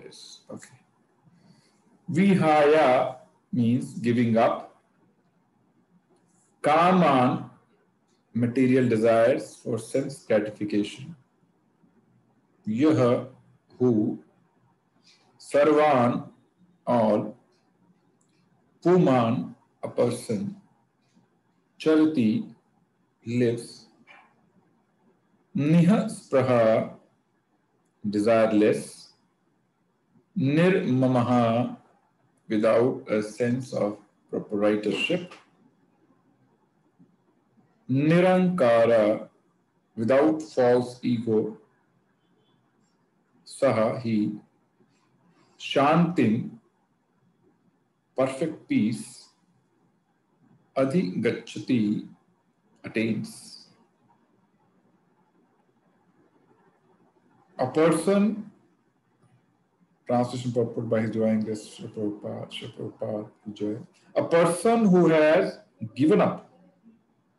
is. Okay. Vihaya means giving up. Kaman, material desires for sense gratification. Yah, who. Sarvan, all. Puman, a person. Chariti, lives. Niha spraha, desireless. Nirmamaha, without a sense of proprietorship. Nirankara, without false ego. Saha, he. Shantim, perfect peace. Adhigachati, attains. A person, translation purport by His Divine Grace Srila Prabhupada Vijay, a person who has given up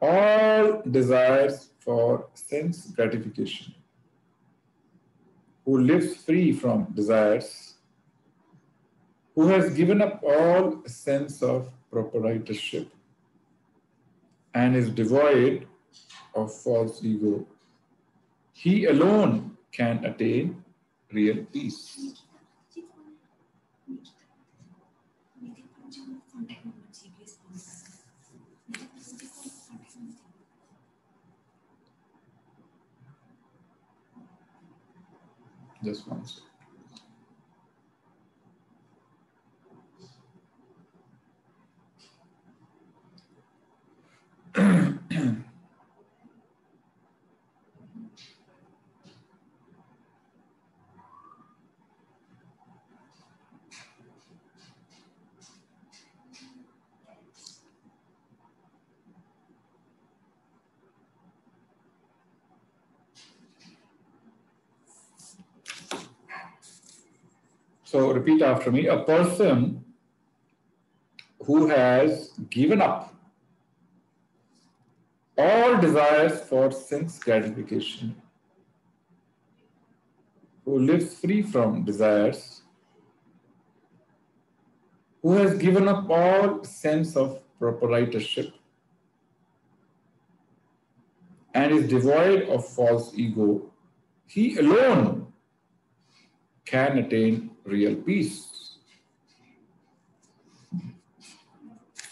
all desires for sense gratification, who lives free from desires, who has given up all sense of proprietorship and is devoid of false ego, he alone can attain real peace. Just one second. So repeat after me. A person who has given up all desires for sense gratification, who lives free from desires, who has given up all sense of proprietorship and is devoid of false ego, he alone can attain real peace.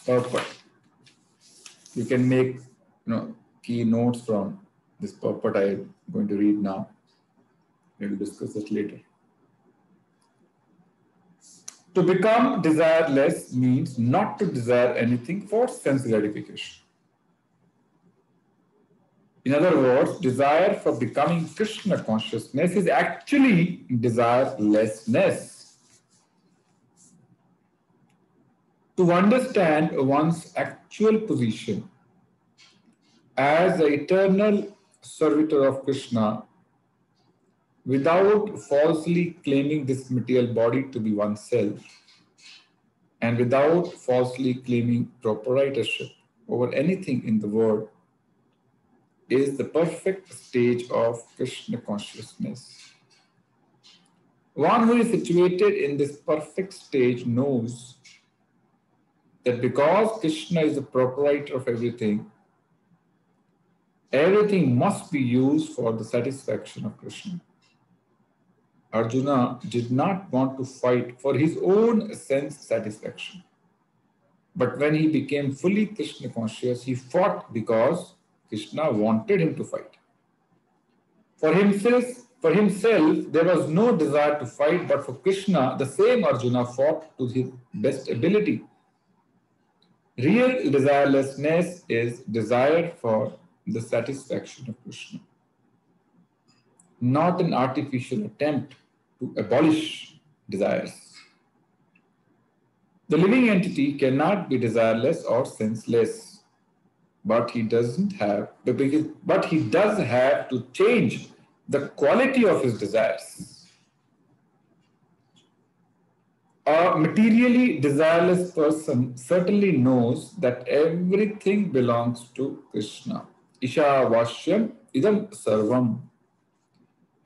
Purport. You can make key notes from this purport I'm going to read now. We will discuss it later. To become desireless means not to desire anything for sense gratification. In other words, desire for becoming Krishna consciousness is actually desirelessness. To understand one's actual position as the eternal servitor of Krishna without falsely claiming this material body to be oneself and without falsely claiming proprietorship over anything in the world is the perfect stage of Krishna consciousness. One who is situated in this perfect stage knows that because Krishna is the proprietor of everything, everything must be used for the satisfaction of Krishna. Arjuna did not want to fight for his own sense satisfaction. But when he became fully Krishna conscious, he fought because Krishna wanted him to fight. For himself, there was no desire to fight, but for Krishna, the same Arjuna fought to his best ability. Real desirelessness is desire for the satisfaction of Krishna, not an artificial attempt to abolish desires. The living entity cannot be desireless or senseless, but he does have to change the quality of his desires. A materially desireless person certainly knows that everything belongs to Krishna. Isha vashyam idam sarvam.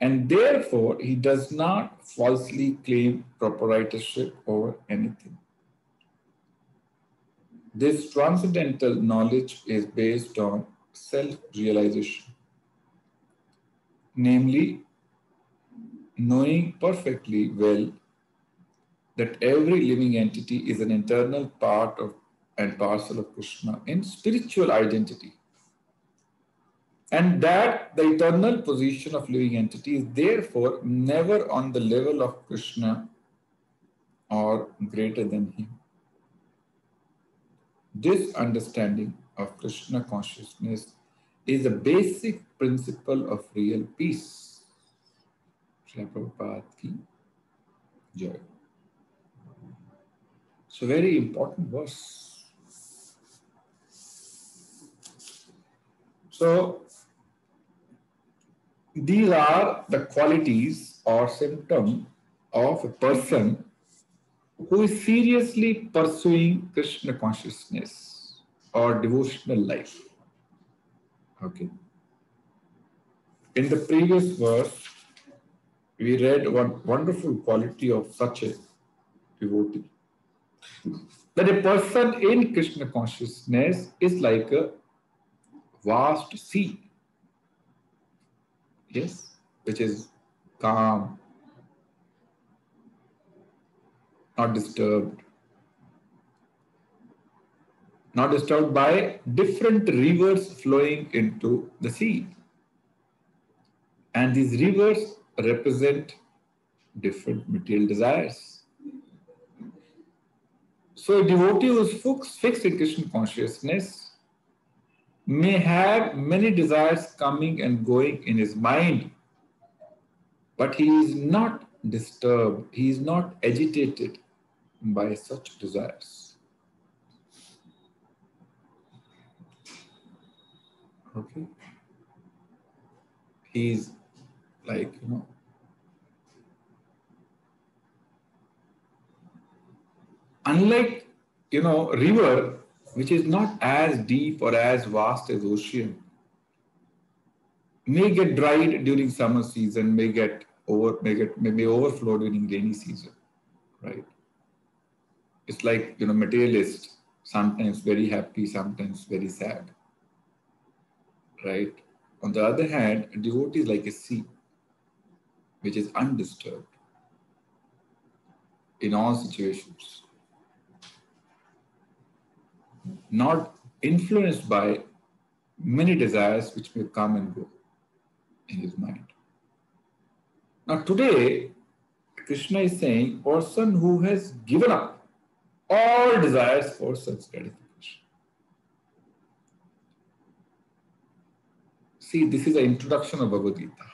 And therefore, he does not falsely claim proprietorship over anything. This transcendental knowledge is based on self-realization, namely, knowing perfectly well that every living entity is an internal part of and parcel of Krishna in spiritual identity. And that the eternal position of living entity is therefore never on the level of Krishna or greater than him. This understanding of Krishna consciousness is a basic principle of real peace. Srila Prabhupada ki jai. So very important verse. So these are the qualities or symptoms of a person who is seriously pursuing Krishna consciousness or devotional life. Okay. In the previous verse, we read one wonderful quality of such a devotee. That a person in Krishna consciousness is like a vast sea. Yes, which is calm, not disturbed by different rivers flowing into the sea. And these rivers represent different material desires. So a devotee who is fixed in Krishna consciousness may have many desires coming and going in his mind, but he is not disturbed, he is not agitated by such desires. Okay? He is like, unlike, river, which is not as deep or as vast as ocean, may get dried during summer season, may be overflow during rainy season, right? It's like, materialist, sometimes very happy, sometimes very sad, right? On the other hand, a devotee is like a sea, which is undisturbed in all situations, not influenced by many desires which may come and go in his mind. Now today, Krishna is saying, person who has given up all desires for sense gratification. See, this is the introduction of Bhagavad Gita.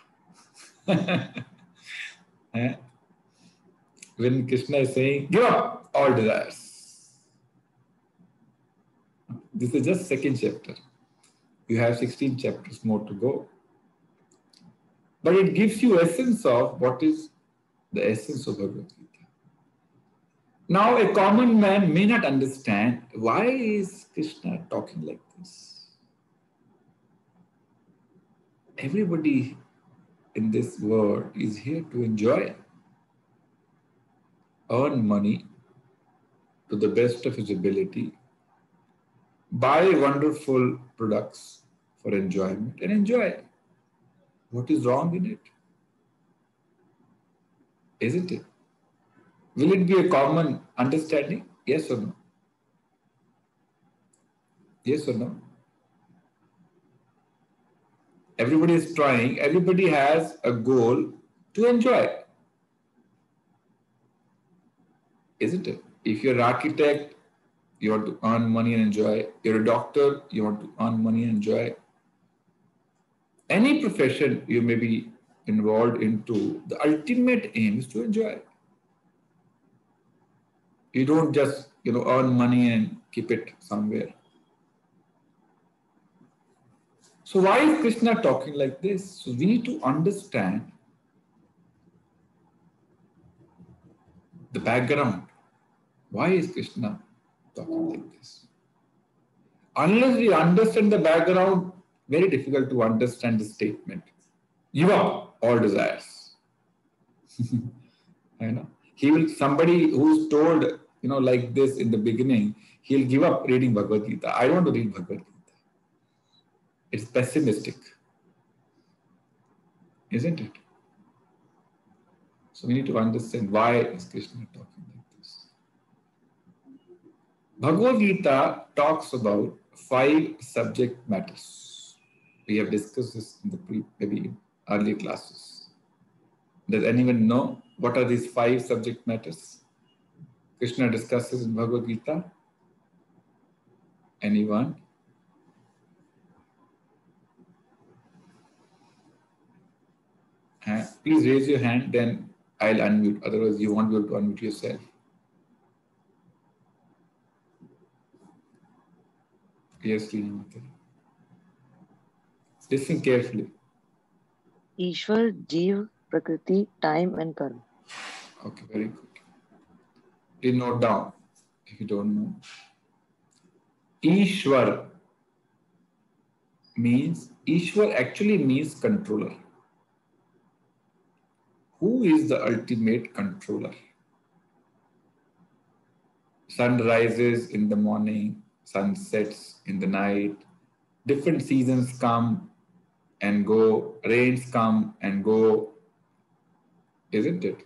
When Krishna is saying, give up all desires. This is just second chapter. You have 16 chapters more to go. But it gives you essence of what is the essence of Bhagavad Gita. Now, a common man may not understand why is Krishna talking like this. Everybody in this world is here to enjoy, earn money to the best of his ability, buy wonderful products for enjoyment and enjoy. What is wrong in it? Isn't it? Will it be a common understanding? Yes or no? Yes or no? Everybody is trying, everybody has a goal to enjoy. Isn't it? If you're an architect, you want to earn money and enjoy. You're a doctor, you want to earn money and enjoy. Any profession you may be involved into, the ultimate aim is to enjoy. You don't just, earn money and keep it somewhere. So why is Krishna talking like this? So we need to understand the background. Why is Krishna talking like this? Unless we understand the background, very difficult to understand the statement. Give up all desires. I know. He will, somebody who's told, like this in the beginning, he'll give up reading Bhagavad Gita. I don't want to read Bhagavad Gita. It's pessimistic, isn't it? So we need to understand why is Krishna talking like this. Bhagavad Gita talks about 5 subject matters. We have discussed this in the maybe earlier classes. Does anyone know what are these 5 subject matters Krishna discusses in Bhagavad Gita? Anyone? Please raise your hand, then I'll unmute. Otherwise, you won't be able to unmute yourself. Yes, Srinivati. Listen carefully. Ishwar, Jeev, Prakriti, time and karma. Okay, very good. Please note down if you don't know. Ishwar actually means controller. Who is the ultimate controller? Sun rises in the morning, sun sets in the night, different seasons come and go, rains come and go, isn't it?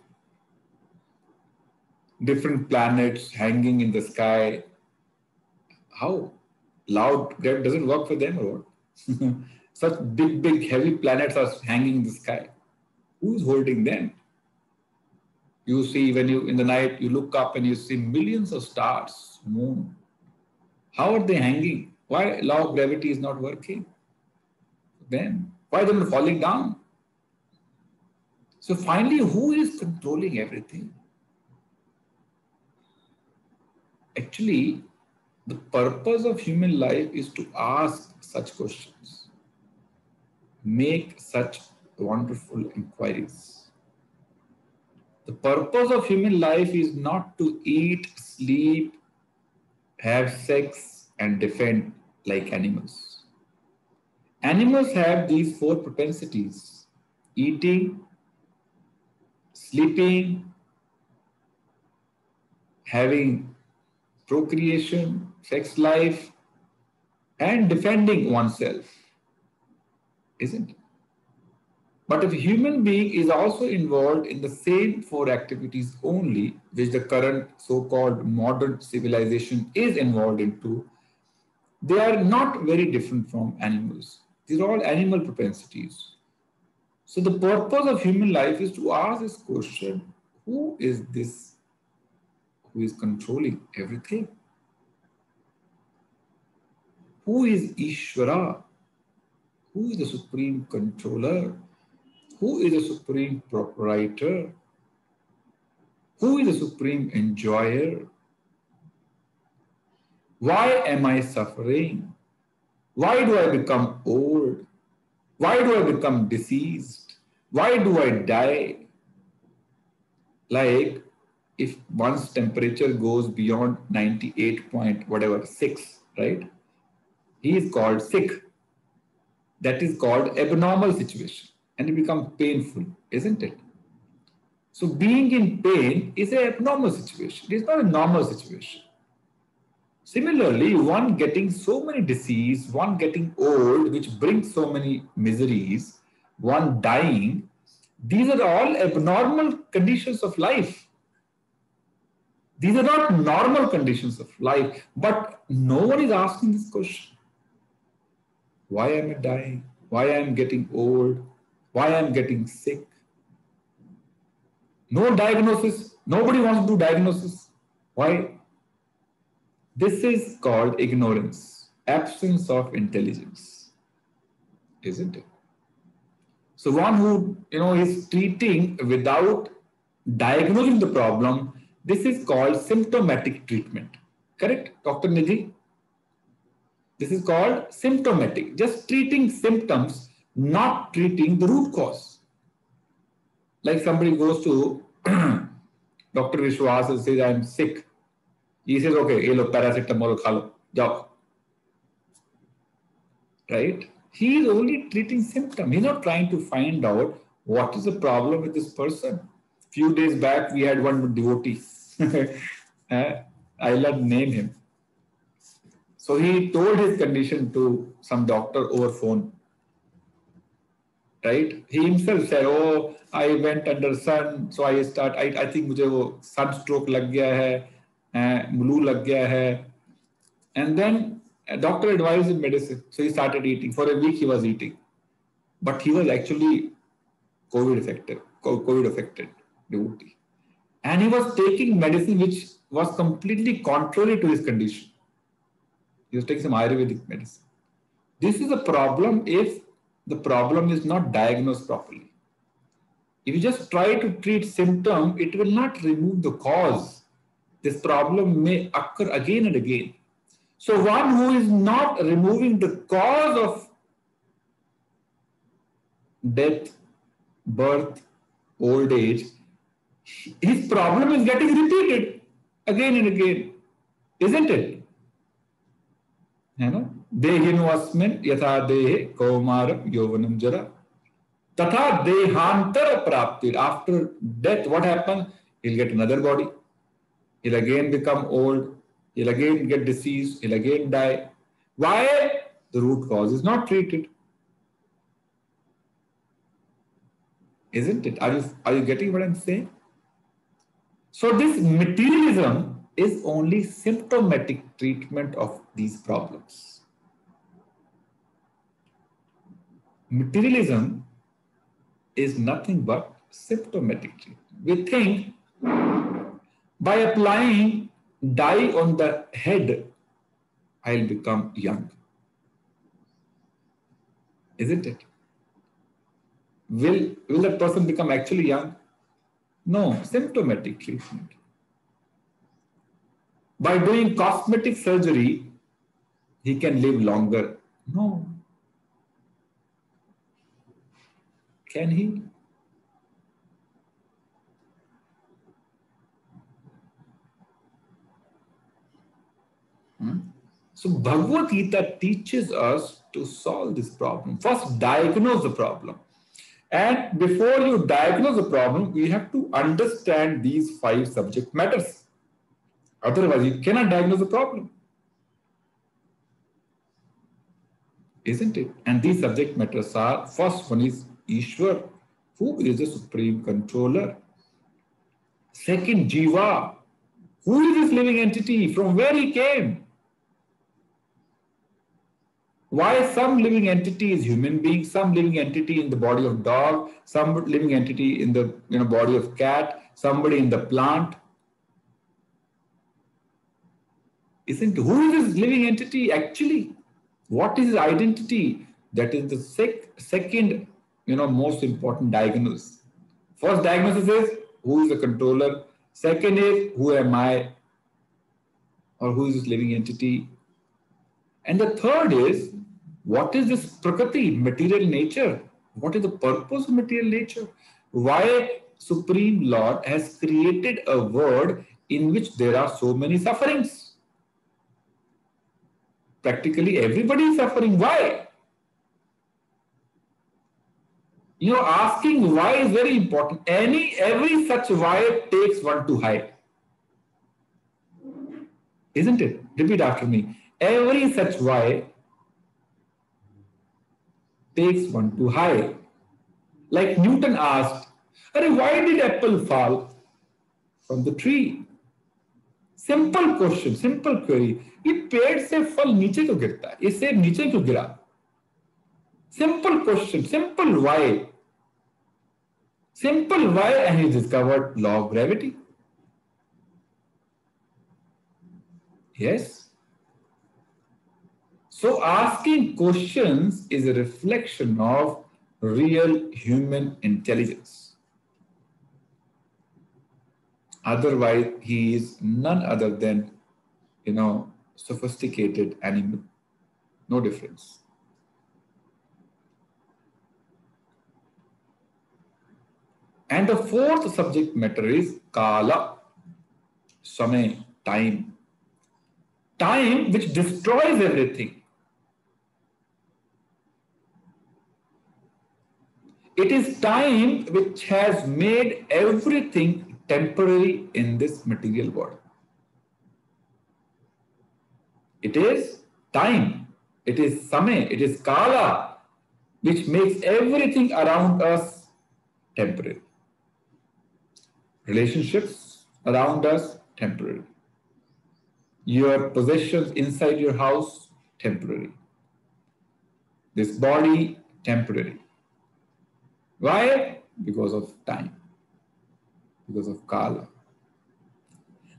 Different planets hanging in the sky. How? Loud gravity doesn't work for them or what? Such big, heavy planets are hanging in the sky. Who's holding them? You see, when you in the night you look up and you see millions of stars, moon. How are they hanging? Why law of gravity is not working? Then why are they not falling down? So finally, who is controlling everything? Actually, the purpose of human life is to ask such questions, make such wonderful inquiries. The purpose of human life is not to eat, sleep, have sex, and defend like animals. Animals have these 4 propensities: eating, sleeping, having procreation, sex life, and defending oneself, isn't it? But if a human being is also involved in the same 4 activities only, which the current so-called modern civilization is involved into, they are not very different from animals. These are all animal propensities. So the purpose of human life is to ask this question: who is this who is controlling everything? Who is Ishvara? Who is the supreme controller? Who is the supreme proprietor? Who is the supreme enjoyer? Why am I suffering? Why do I become old? Why do I become diseased? Why do I die? Like if one's temperature goes beyond 98.6, right? He is called sick. That is called abnormal situation. And it becomes painful, isn't it? So being in pain is an abnormal situation. It is not a normal situation. Similarly, one getting so many disease, one getting old, which brings so many miseries, one dying, these are all abnormal conditions of life. These are not normal conditions of life, but no one is asking this question. Why am I dying? Why am I getting old? Why am I getting sick? No diagnosis. Nobody wants to do diagnosis. Why? This is called ignorance, absence of intelligence, isn't it? So one who is treating without diagnosing the problem, this is called symptomatic treatment. Correct, Dr. Nidhi? This is called symptomatic, just treating symptoms, not treating the root cause. Like somebody goes to Dr. Vishwas and says, I'm sick. He says, okay, ye lo paracetamol khalo, jao. Right? He is only treating symptom. He's not trying to find out What is the problem with this person? Few days back, we had one devotee. I'll name him. So he told his condition to some doctor over phone. Right? He himself said, "Oh, I went under sun, so I think मुझे वो sunstroke लग गया है, flu लग गया है." And then a doctor advised him medicine. So he started eating. For a week he was eating. But he was actually COVID affected devotee. And he was taking medicine which was completely contrary to his condition. He was taking some Ayurvedic medicine. This is a problem if the problem is not diagnosed properly. If you just try to treat symptom, it will not remove the cause. This problem may occur again and again. So one who is not removing the cause of death, birth, old age, his problem is getting repeated again and again, isn't it? देहिन्वस्मिन् यथा देहे कौमारम यौवनम जरा तथा देहांतर प्राप्ति. After death, what happens? He'll get another body. He'll again become old. He'll again get diseased. He'll again die. Why? The root cause is not treated. Isn't it? Are you getting what I'm saying? So this materialism is only symptomatic treatment of these problems. Materialism is nothing but symptomatic treatment. We think by applying dye on the head, I'll become young. Isn't it? Will that person become actually young? No, symptomatic treatment. By doing cosmetic surgery, he can live longer. No. Can he? So Bhagavad Gita teaches us to solve this problem. First, diagnose the problem. And before you diagnose the problem, you have to understand these 5 subject matters. Otherwise, you cannot diagnose the problem. Isn't it? And these subject matters are, first one is Ishwar, who is the supreme controller. Second, Jiva, who is this living entity, from where he came. Why some living entity is human being, some living entity in the body of dog, some living entity in the body of cat, somebody in the plant. Who is this living entity actually? What is his identity? That is the second most important diagnosis. First diagnosis is who is the controller. Second is who am I, or who is this living entity. And the third is, what is this Prakriti, material nature? What is the purpose of material nature? Why Supreme Lord has created a world in which there are so many sufferings? Practically everybody is suffering. Why? Asking why is very important. Every such why takes one to high. Isn't it? Repeat after me. Every such why takes one to high. Like Newton asked, why did apple fall from the tree? Simple question, simple query. ये पेड़ से फल नीचे क्यों गिरता है? ये सेब नीचे क्यों गिरा? Simple question, simple why. Simple why, and he discovered law of gravity. Yes. So asking questions is a reflection of real human intelligence. Otherwise, he is none other than, sophisticated animal. No difference. And the fourth subject matter is Kala, Samay, time. Time which destroys everything. It is time which has made everything temporary in this material world. It is time, it is samay, it is kala, which makes everything around us temporary. Relationships around us, temporary. Your possessions inside your house, temporary. This body, temporary. Why? Because of time, because of kala.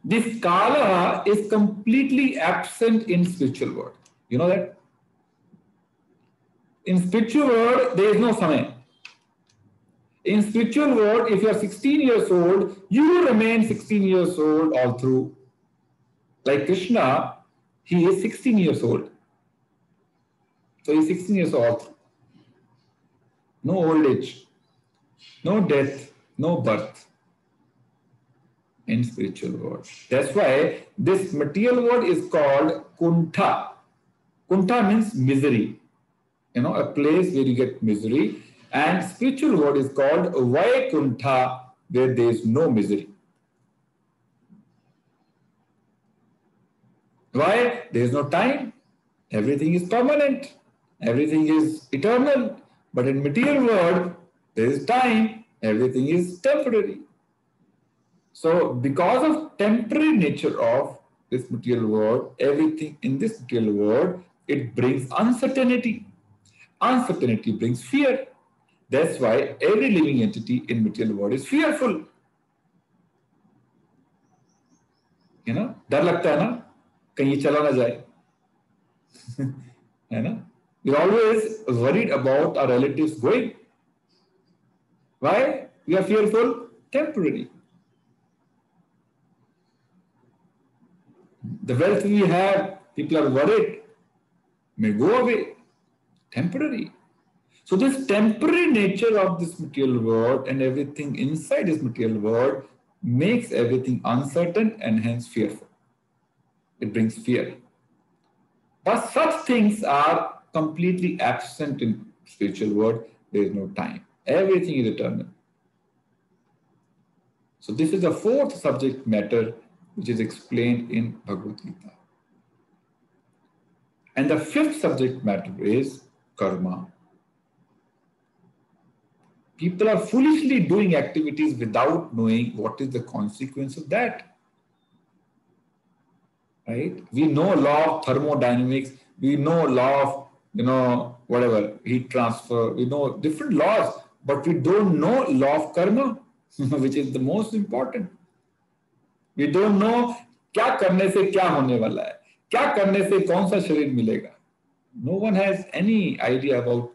This kala is completely absent in spiritual world. You know that? In spiritual world, there is no samay. In spiritual world, if you are 16 years old, you will remain 16 years old all through. Like Krishna, he is 16 years old. So he's 16 years old. No old age, no death, no birth in spiritual world. That's why this material world is called kuntha. Kuntha means misery. You know, a place where you get misery. And spiritual world is called Vaikuntha, where there is no misery. Why? There is no time. Everything is permanent. Everything is eternal. But in material world, there is time. Everything is temporary. So because of temporary nature of this material world, everything in this material world, it brings uncertainty. Uncertainty brings fear. That's why every living entity in material world is fearful. You know, डर लगता है ना कहीं ये चला ना जाए है ना? We're always worried about our relatives going. Why? We are fearful temporary. The wealth we have, people are worried, may go away. Temporary. So this temporary nature of this material world and everything inside this material world makes everything uncertain and hence fearful. It brings fear. But such things are completely absent in spiritual world. There is no time. Everything is eternal. So this is the fourth subject matter which is explained in Bhagavad Gita. And the fifth subject matter is karma. People are foolishly doing activities without knowing what is the consequence of that. Right? We know law of thermodynamics. We know law of, whatever, heat transfer. We know different laws, but we don't know law of karma, which is the most important. We don't know क्या करने से क्या होने वाला है, क्या करने से कौन सा शरीर मिलेगा. No one has any idea about,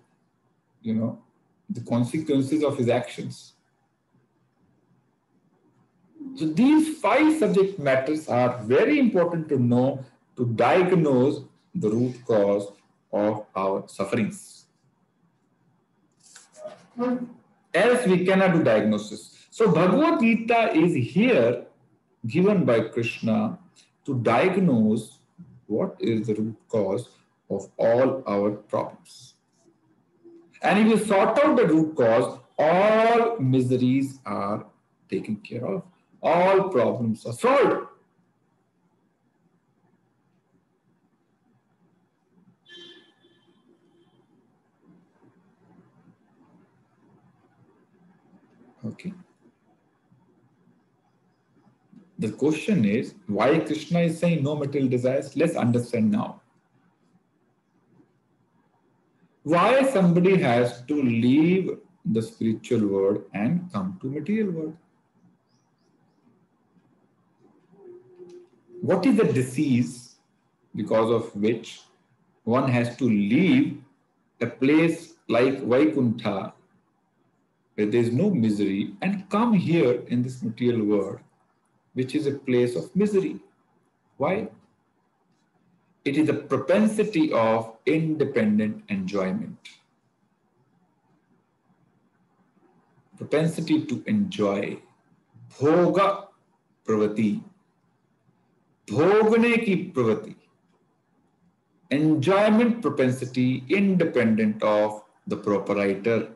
the consequences of his actions. So these 5 subject matters are very important to know to diagnose the root cause of our sufferings. Else we cannot do diagnosis. So Bhagavad Gita is here given by Krishna to diagnose what is the root cause of all our problems. And if you sort out the root cause, all miseries are taken care of. All problems are solved. Okay. The question is, why Krishna is saying no material desires? Let's understand now. Why somebody has to leave the spiritual world and come to material world? What is the disease because of which one has to leave a place like Vaikuntha, where there is no misery, and come here in this material world, which is a place of misery? Why? It is the propensity of independent enjoyment. Propensity to enjoy. Bhoga pravati. Bhogane ki pravati. Enjoyment propensity independent of the proprietor.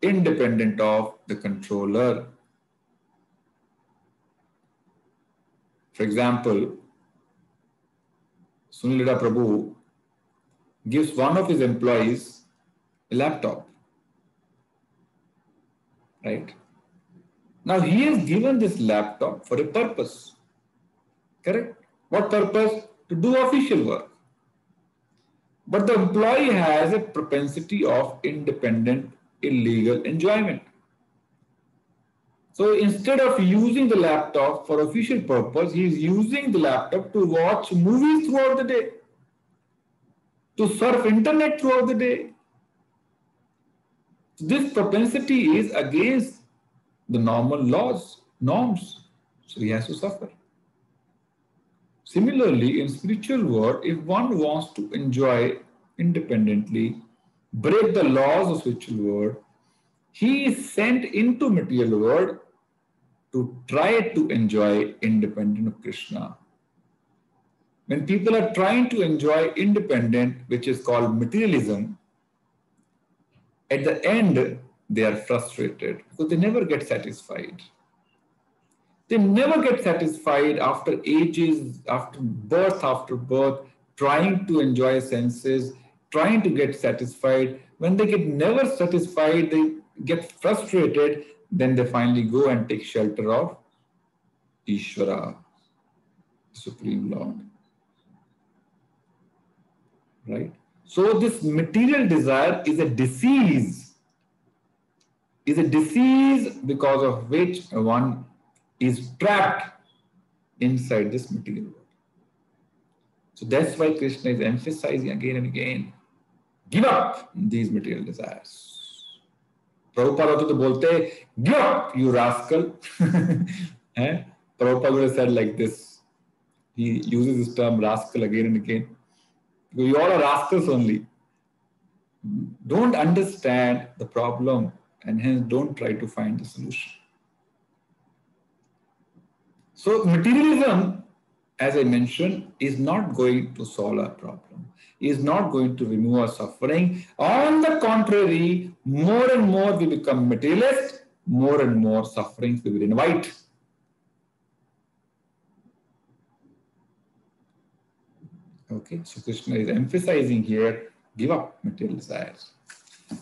independent of the controller. For example, Sunil Leda Prabhu gives one of his employees a laptop, right? Now he has given this laptop for a purpose, correct? What purpose? To do official work. But the employee has a propensity of independent, illegal enjoyment. So instead of using the laptop for official purpose, he is using the laptop to watch movies throughout the day, to surf internet throughout the day. This propensity is against the normal laws, norms. So he has to suffer. Similarly, in spiritual world, if one wants to enjoy independently, break the laws of spiritual world, he is sent into material world to try to enjoy independent of Krishna. When people are trying to enjoy independent, which is called materialism, at the end, they are frustrated because they never get satisfied. They never get satisfied after ages, after birth, trying to enjoy senses, trying to get satisfied. When they get never satisfied, they get frustrated, then they finally go and take shelter of Ishvara, Supreme Lord. Right? So this material desire is a disease. Is a disease because of which one is trapped inside this material world. So that's why Krishna is emphasizing again and again, give up these material desires. Prabhupada also bolte, give up, you rascal. Prabhupada would have said like this. He uses this term rascal again and again. You all are rascals only. Don't understand the problem and hence don't try to find the solution. So materialism, as I mentioned, is not going to solve our problem, is not going to remove our suffering. On the contrary, more and more we become materialist, more and more sufferings we will invite. Okay, so Krishna is emphasizing here, give up material desires.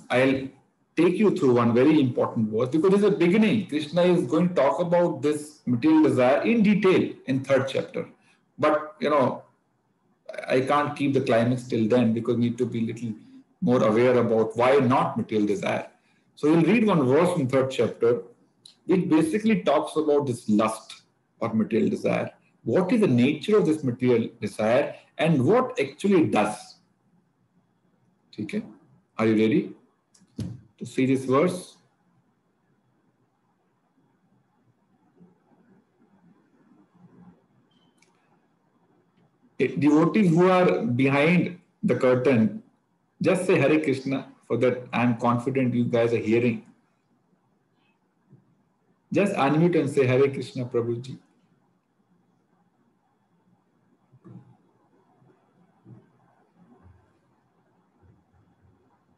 I'll take you through one very important verse because this is the beginning. Krishna is going to talk about this material desire in detail in 3rd chapter. But, I can't keep the climax till then because we need to be a little more aware about why not material desire. So we'll read one verse from 3rd chapter which basically talks about this lust or material desire. What is the nature of this material desire and what actually it does? Okay? Are you ready to see this verse? Devotees who are behind the curtain, just say Hare Krishna, for that I'm confident you guys are hearing. Just unmute and say Hare Krishna, Prabhuji.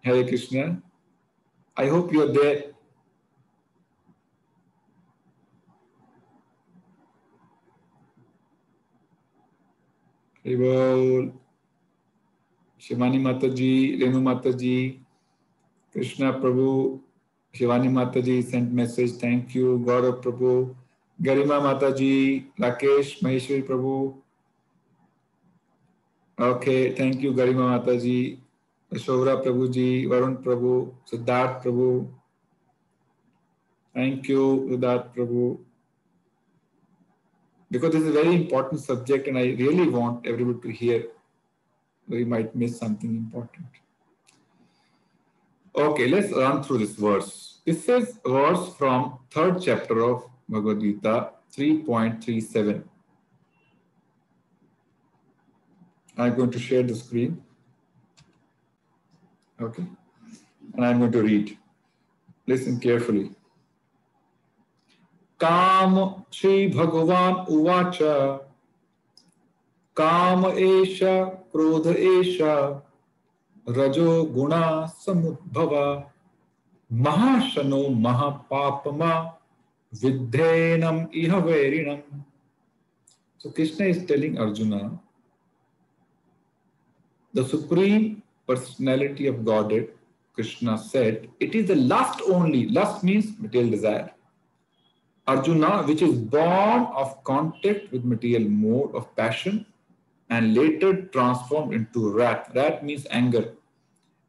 Hare Krishna. I hope you're there. Shivani Mataji, Renu Mataji, Krishna Prabhu, Shivani Mataji sent message, thank you, Gaurav Prabhu, Garima Mataji, Rakesh Maheshwari Prabhu. Okay, thank you, Garima Mataji, Ashora Prabhuji, Varun Prabhu, Siddharth Prabhu. Thank you, Siddharth Prabhu. Because this is a very important subject and I really want everybody to hear. We might miss something important. Okay, let's run through this verse. This is a verse from 3rd chapter of Bhagavad Gita, 3.37. I'm going to share the screen. Okay. And I'm going to read. Listen carefully. Kam Shri Bhagavan Uvacha Kam Esha Krodha Esha Rajo Guna Samudbhava Mahashano Mahapapama Vidhenam Ihaverinam. So Krishna is telling Arjuna, the Supreme Personality of Godhead, Krishna said, it is the lust only. Lust means material desire. Arjuna, which is born of contact with material mode of passion and later transformed into wrath. Wrath means anger.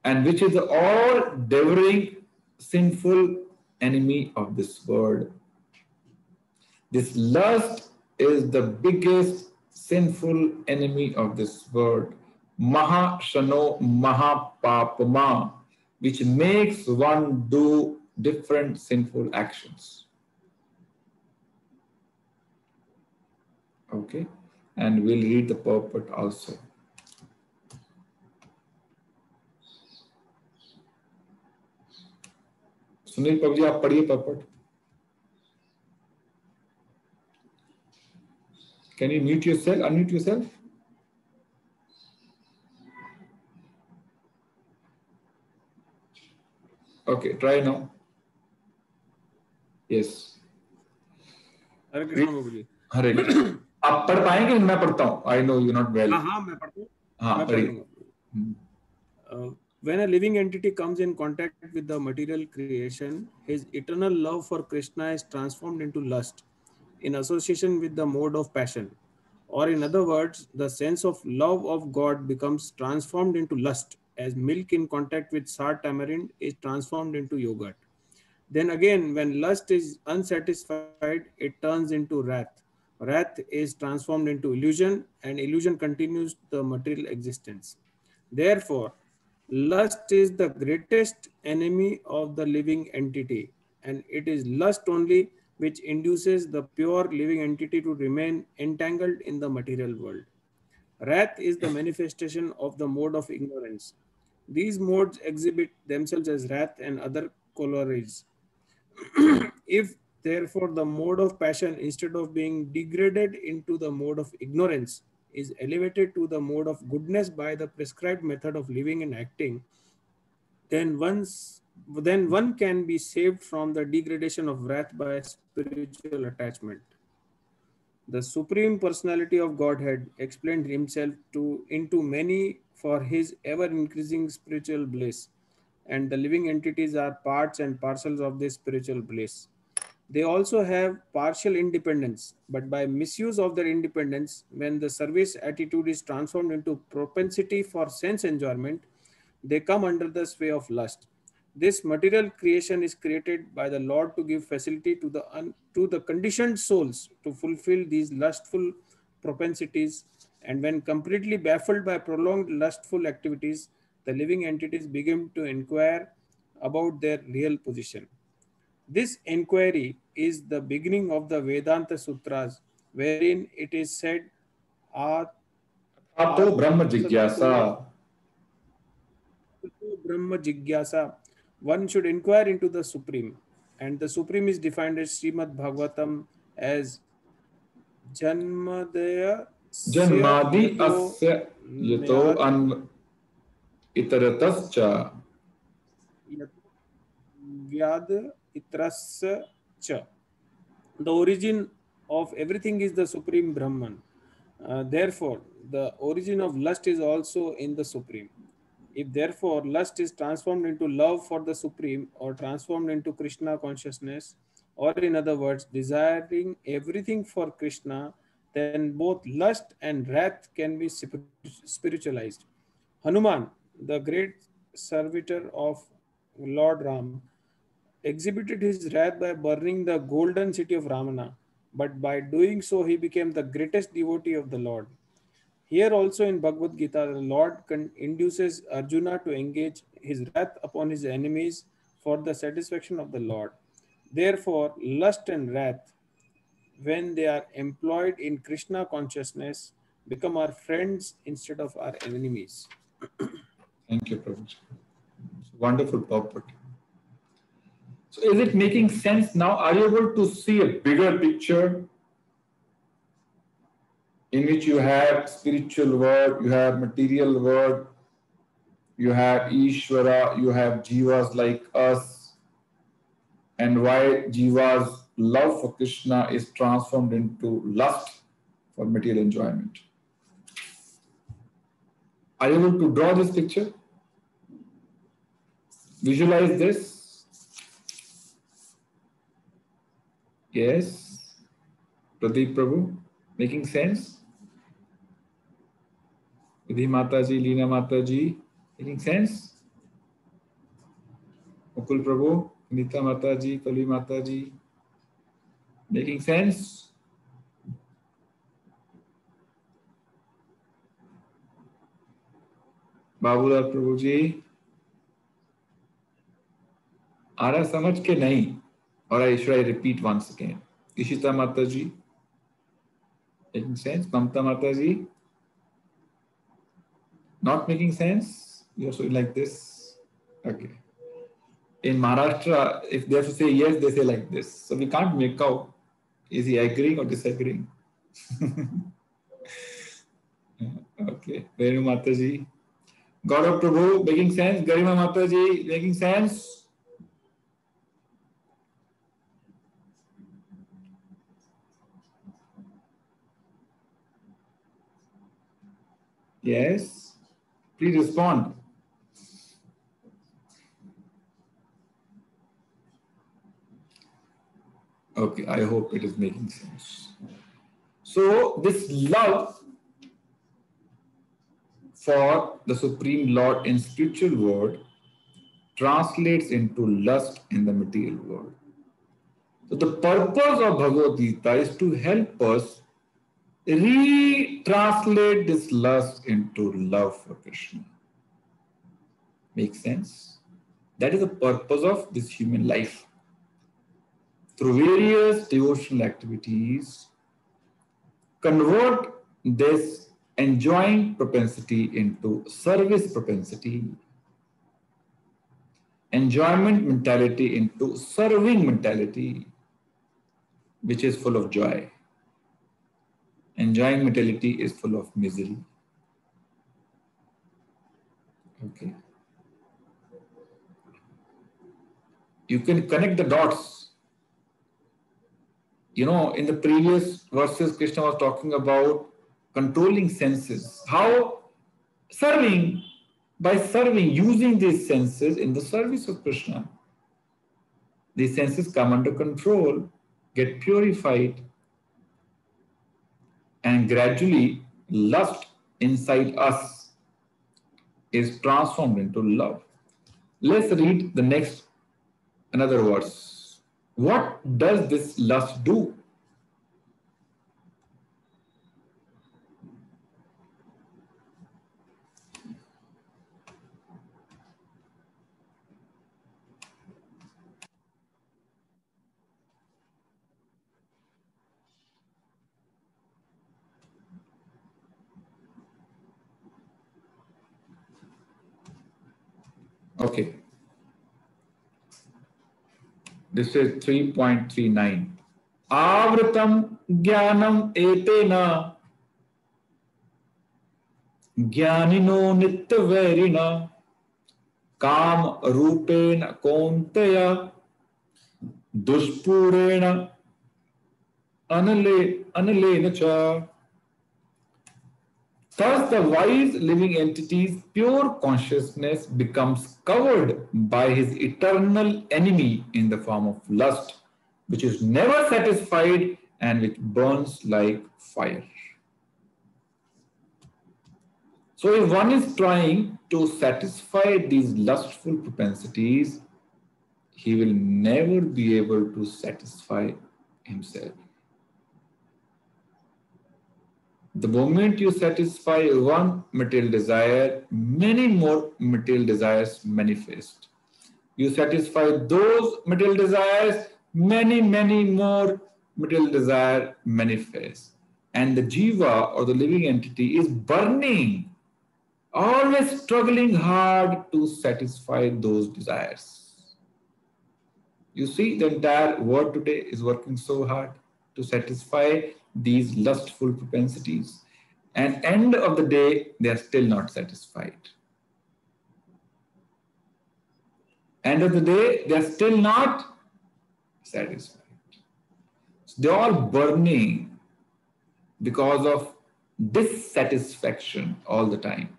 And which is the all-devouring, sinful enemy of this world. This lust is the biggest sinful enemy of this world. Maha Shano Maha Papama, which makes one do different sinful actions. Okay, and we'll read the purport also. Sunil प्रभु जी आप पढ़िए purport. Can you mute yourself? Unmute yourself. Okay, try now. Yes. हरे कृष्ण बाबू जी. हरे कृष्ण. आप पढ़ पाएंगे? मैं पढ़ता हूँ. I know you're not well. हाँ मैं पढ़ता हूँ. हाँ पढ़िए. When a living entity comes in contact with the material creation, his eternal love for Krishna is transformed into lust in association with the mode of passion. Or in other words, the sense of love of God becomes transformed into lust as milk in contact with sour tamarind is transformed into yogurt. Then again, when lust is unsatisfied, it turns into wrath. Wrath is transformed into illusion, and illusion continues the material existence. Therefore, lust is the greatest enemy of the living entity, and it is lust only which induces the pure living entity to remain entangled in the material world. Wrath is the manifestation of the mode of ignorance. These modes exhibit themselves as wrath and other corollaries. If therefore the mode of passion, instead of being degraded into the mode of ignorance, is elevated to the mode of goodness by the prescribed method of living and acting, then one can be saved from the degradation of wrath by spiritual attachment. The Supreme Personality of Godhead explained himself into many for his ever-increasing spiritual bliss, and the living entities are parts and parcels of this spiritual bliss. They also have partial independence, but by misuse of their independence, when the service attitude is transformed into propensity for sense enjoyment, they come under the sway of lust. This material creation is created by the Lord to give facility to the conditioned souls to fulfill these lustful propensities, and when completely baffled by prolonged lustful activities, the living entities begin to inquire about their real position. This inquiry is the beginning of the Vedanta Sutras, wherein it is said, Ato Brahma Jigyasa. Brahma Jigyasa. One should inquire into the Supreme, and the Supreme is defined as Srimad Bhagavatam as Janmadaya Janmadi Asya Yato An Itaratascha. Vyad Itrasya Cha. The origin of everything is the Supreme Brahman. Therefore, the origin of lust is also in the Supreme. If therefore lust is transformed into love for the Supreme or transformed into Krishna consciousness, or in other words, desiring everything for Krishna, then both lust and wrath can be spiritualized. Hanuman, the great servitor of Lord Ram, exhibited his wrath by burning the golden city of Ramana, but by doing so he became the greatest devotee of the Lord. Here also in Bhagavad Gita, the Lord induces Arjuna to engage his wrath upon his enemies for the satisfaction of the Lord. Therefore, lust and wrath, when they are employed in Krishna consciousness, become our friends instead of our enemies. Thank you, Prabhuji. Wonderful purport. So is it making sense now? Are you able to see a bigger picture in which you have spiritual world, you have material world, you have Ishvara, you have jivas like us, and why Jiva's love for Krishna is transformed into lust for material enjoyment. Are you able to draw this picture? Visualize this? Yes? Pradeep Prabhu, making sense? Vidhi Mataji, Leena Mataji, making sense? Mukul Prabhu, Nita Mataji, Kali Mataji, making sense? Babulal Prabhu ji, आ रहा समझ के नहीं? Or should I repeat once again? Ishita Mataji, making sense? Mamta Mataji, not making sense? You're showing like this? Okay. In Maharashtra, if they have to say yes, they say like this. So we can't make out, is he agreeing or disagreeing? Okay. Venu Mataji. Gaurav Prabhu, making sense? Garima Mataji, making sense? Yes? Please respond. Okay, I hope it is making sense. So this love for the Supreme Lord in spiritual world translates into lust in the material world. So the purpose of Bhagavad Gita is to help us retranslate this lust into love for Krishna. Makes sense? That is the purpose of this human life. Through various devotional activities, convert this enjoying propensity into service propensity, enjoyment mentality into serving mentality, which is full of joy. Enjoying mentality is full of misery. Okay. You can connect the dots. You know, in the previous verses, Krishna was talking about controlling senses. How serving, by serving, using these senses in the service of Krishna. These senses come under control, get purified, and gradually lust inside us is transformed into love. Let's read the next, another verse. What does this lust do? Okay. This is 3.39. Avritam jnanam etena jnanino nityaverina kam rupena konteya duspurena anilena cha. Thus, the wise living entity's pure consciousness becomes covered by his eternal enemy in the form of lust, which is never satisfied and which burns like fire. So, if one is trying to satisfy these lustful propensities, he will never be able to satisfy himself. The moment you satisfy one material desire, many more material desires manifest. You satisfy those material desires, many more material desires manifest. And the jiva or the living entity is burning, always struggling hard to satisfy those desires. You see, the entire world today is working so hard to satisfy these lustful propensities, and end of the day they are still not satisfied. End of the day they are still not satisfied. So they're all burning because of dissatisfaction all the time.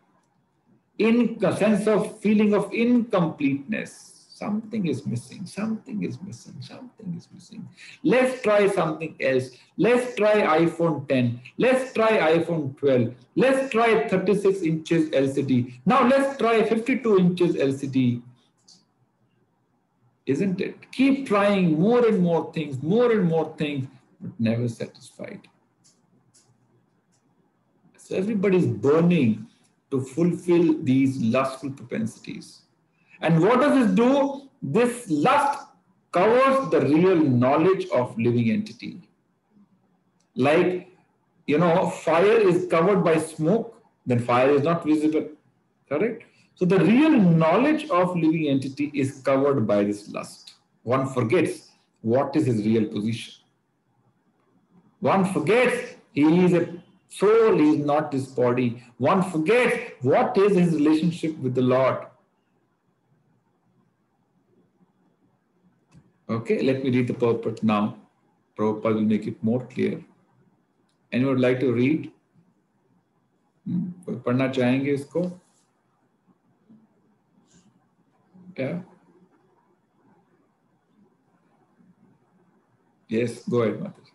In a sense of feeling of incompleteness. Something is missing, something is missing, something is missing. Let's try something else. Let's try iPhone 10. Let's try iPhone 12. Let's try 36 inches LCD. Now let's try 52 inches LCD. Isn't it? Keep trying more and more things, but never satisfied. So everybody is burning to fulfill these lustful propensities. And what does this do? This lust covers the real knowledge of living entity. Like, fire is covered by smoke, then fire is not visible. Correct? So the real knowledge of living entity is covered by this lust. One forgets what is his real position. One forgets he is a soul, he is not this body. One forgets what is his relationship with the Lord. Okay, let me read the purport now. Prabhupada will make it more clear. Anyone would like to read? पढ़ना चाहेंगे इसको? क्या? Yes, go ahead, Mataji.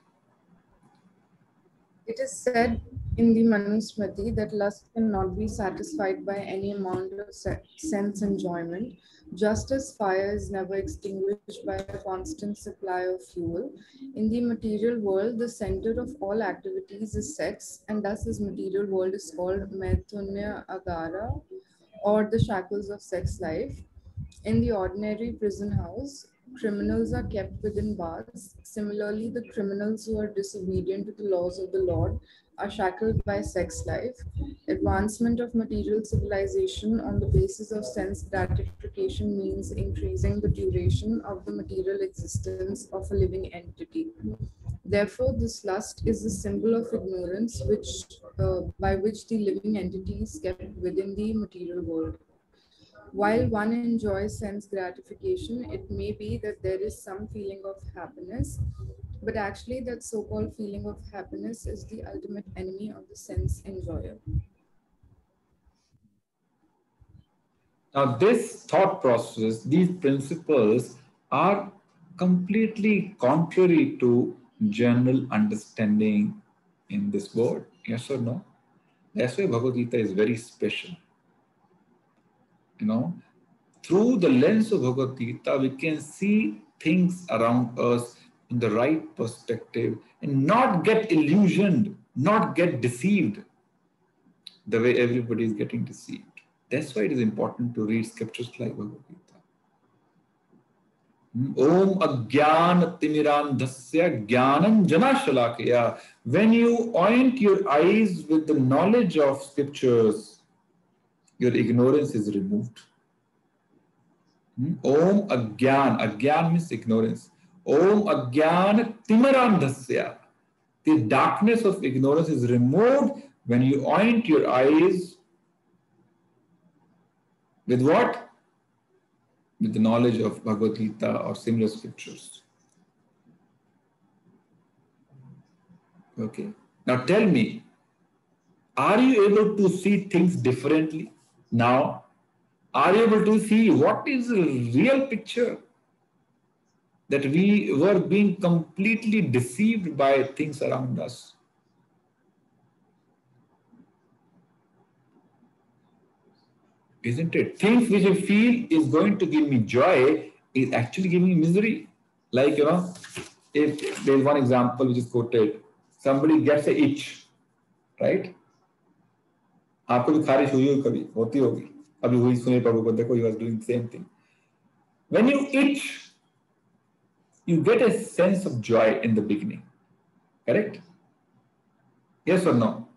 It is said in the Manusmriti that lust cannot be satisfied by any amount of sense enjoyment, just as fire is never extinguished by a constant supply of fuel. In the material world, the center of all activities is sex, and thus this material world is called Maithunya Agara, or the shackles of sex life. In the ordinary prison house, criminals are kept within bars. Similarly, the criminals who are disobedient to the laws of the Lord are shackled by sex life. Advancement of material civilization on the basis of sense gratification means increasing the duration of the material existence of a living entity. Therefore, this lust is a symbol of ignorance by which the living entity is kept within the material world. While one enjoys sense gratification, it may be that there is some feeling of happiness, but actually that so-called feeling of happiness is the ultimate enemy of the sense enjoyer. Now this thought process, these principles are completely contrary to general understanding in this world. Yes or no? That's why Bhagavad Gita is very special. Through the lens of Bhagavad Gita, we can see things around us in the right perspective and not get illusioned, not get deceived the way everybody is getting deceived. That's why it is important to read scriptures like Bhagavad Gita. Om Agyan Timirandhasya Jnanam Jana Shalakaya. When you oint your eyes with the knowledge of scriptures, your ignorance is removed. Om Agyan. Agyan means ignorance. Om Agyan Timirandhasya. The darkness of ignorance is removed when you oint your eyes with what? With the knowledge of Bhagavad Gita or similar scriptures. Okay. Now tell me, are you able to see things differently now? Are you able to see what is the real picture? That we were being completely deceived by things around us. Isn't it? Things which I feel is going to give me joy is actually giving me misery. Like, if there's one example which is quoted, somebody gets an itch, right? आपको भी खारिश हुई होगी कभी, होती होगी. अभी हुई सुने प्रभु को देखो, he was doing the same thing. When you itch, you get a sense of joy in the beginning. Correct? Yes or no?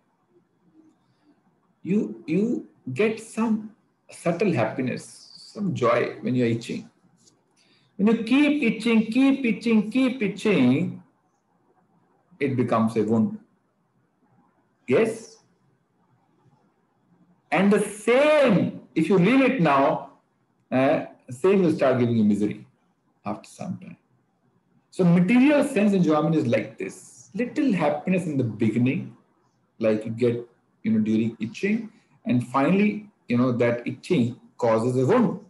You get some subtle happiness, some joy when you're itching. When you keep itching, it becomes a wound. Yes? And the same, if you leave it now, same will start giving you misery after some time. So material sense enjoyment is like this. Little happiness in the beginning, like you get, during itching, and finally, that itching causes a wound.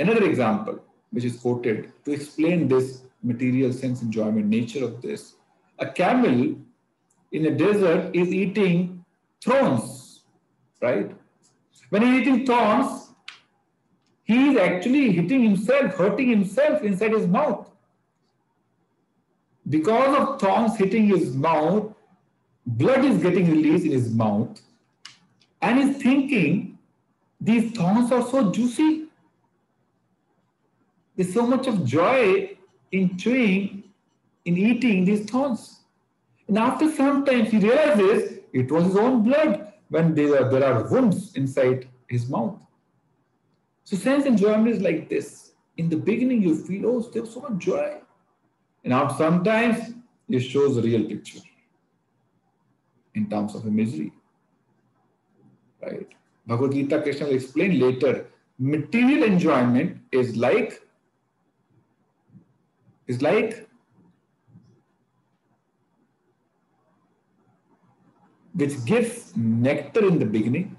Another example, which is quoted to explain this material sense enjoyment nature of this. A camel in a desert is eating thorns, right? When he's eating thorns, he is actually hitting himself, hurting himself inside his mouth. Because of thorns hitting his mouth, blood is getting released in his mouth, and he's thinking, these thorns are so juicy. There's so much of joy in chewing, in eating these thorns. And after some time, he realizes it was his own blood when there are wounds inside his mouth. So sense enjoyment is like this. In the beginning, you feel, oh, there's so much joy. And after sometimes, it shows the real picture in terms of a misery. Right? Bhagavad Gita, Krishna will explain later. Material enjoyment is like which gives nectar in the beginning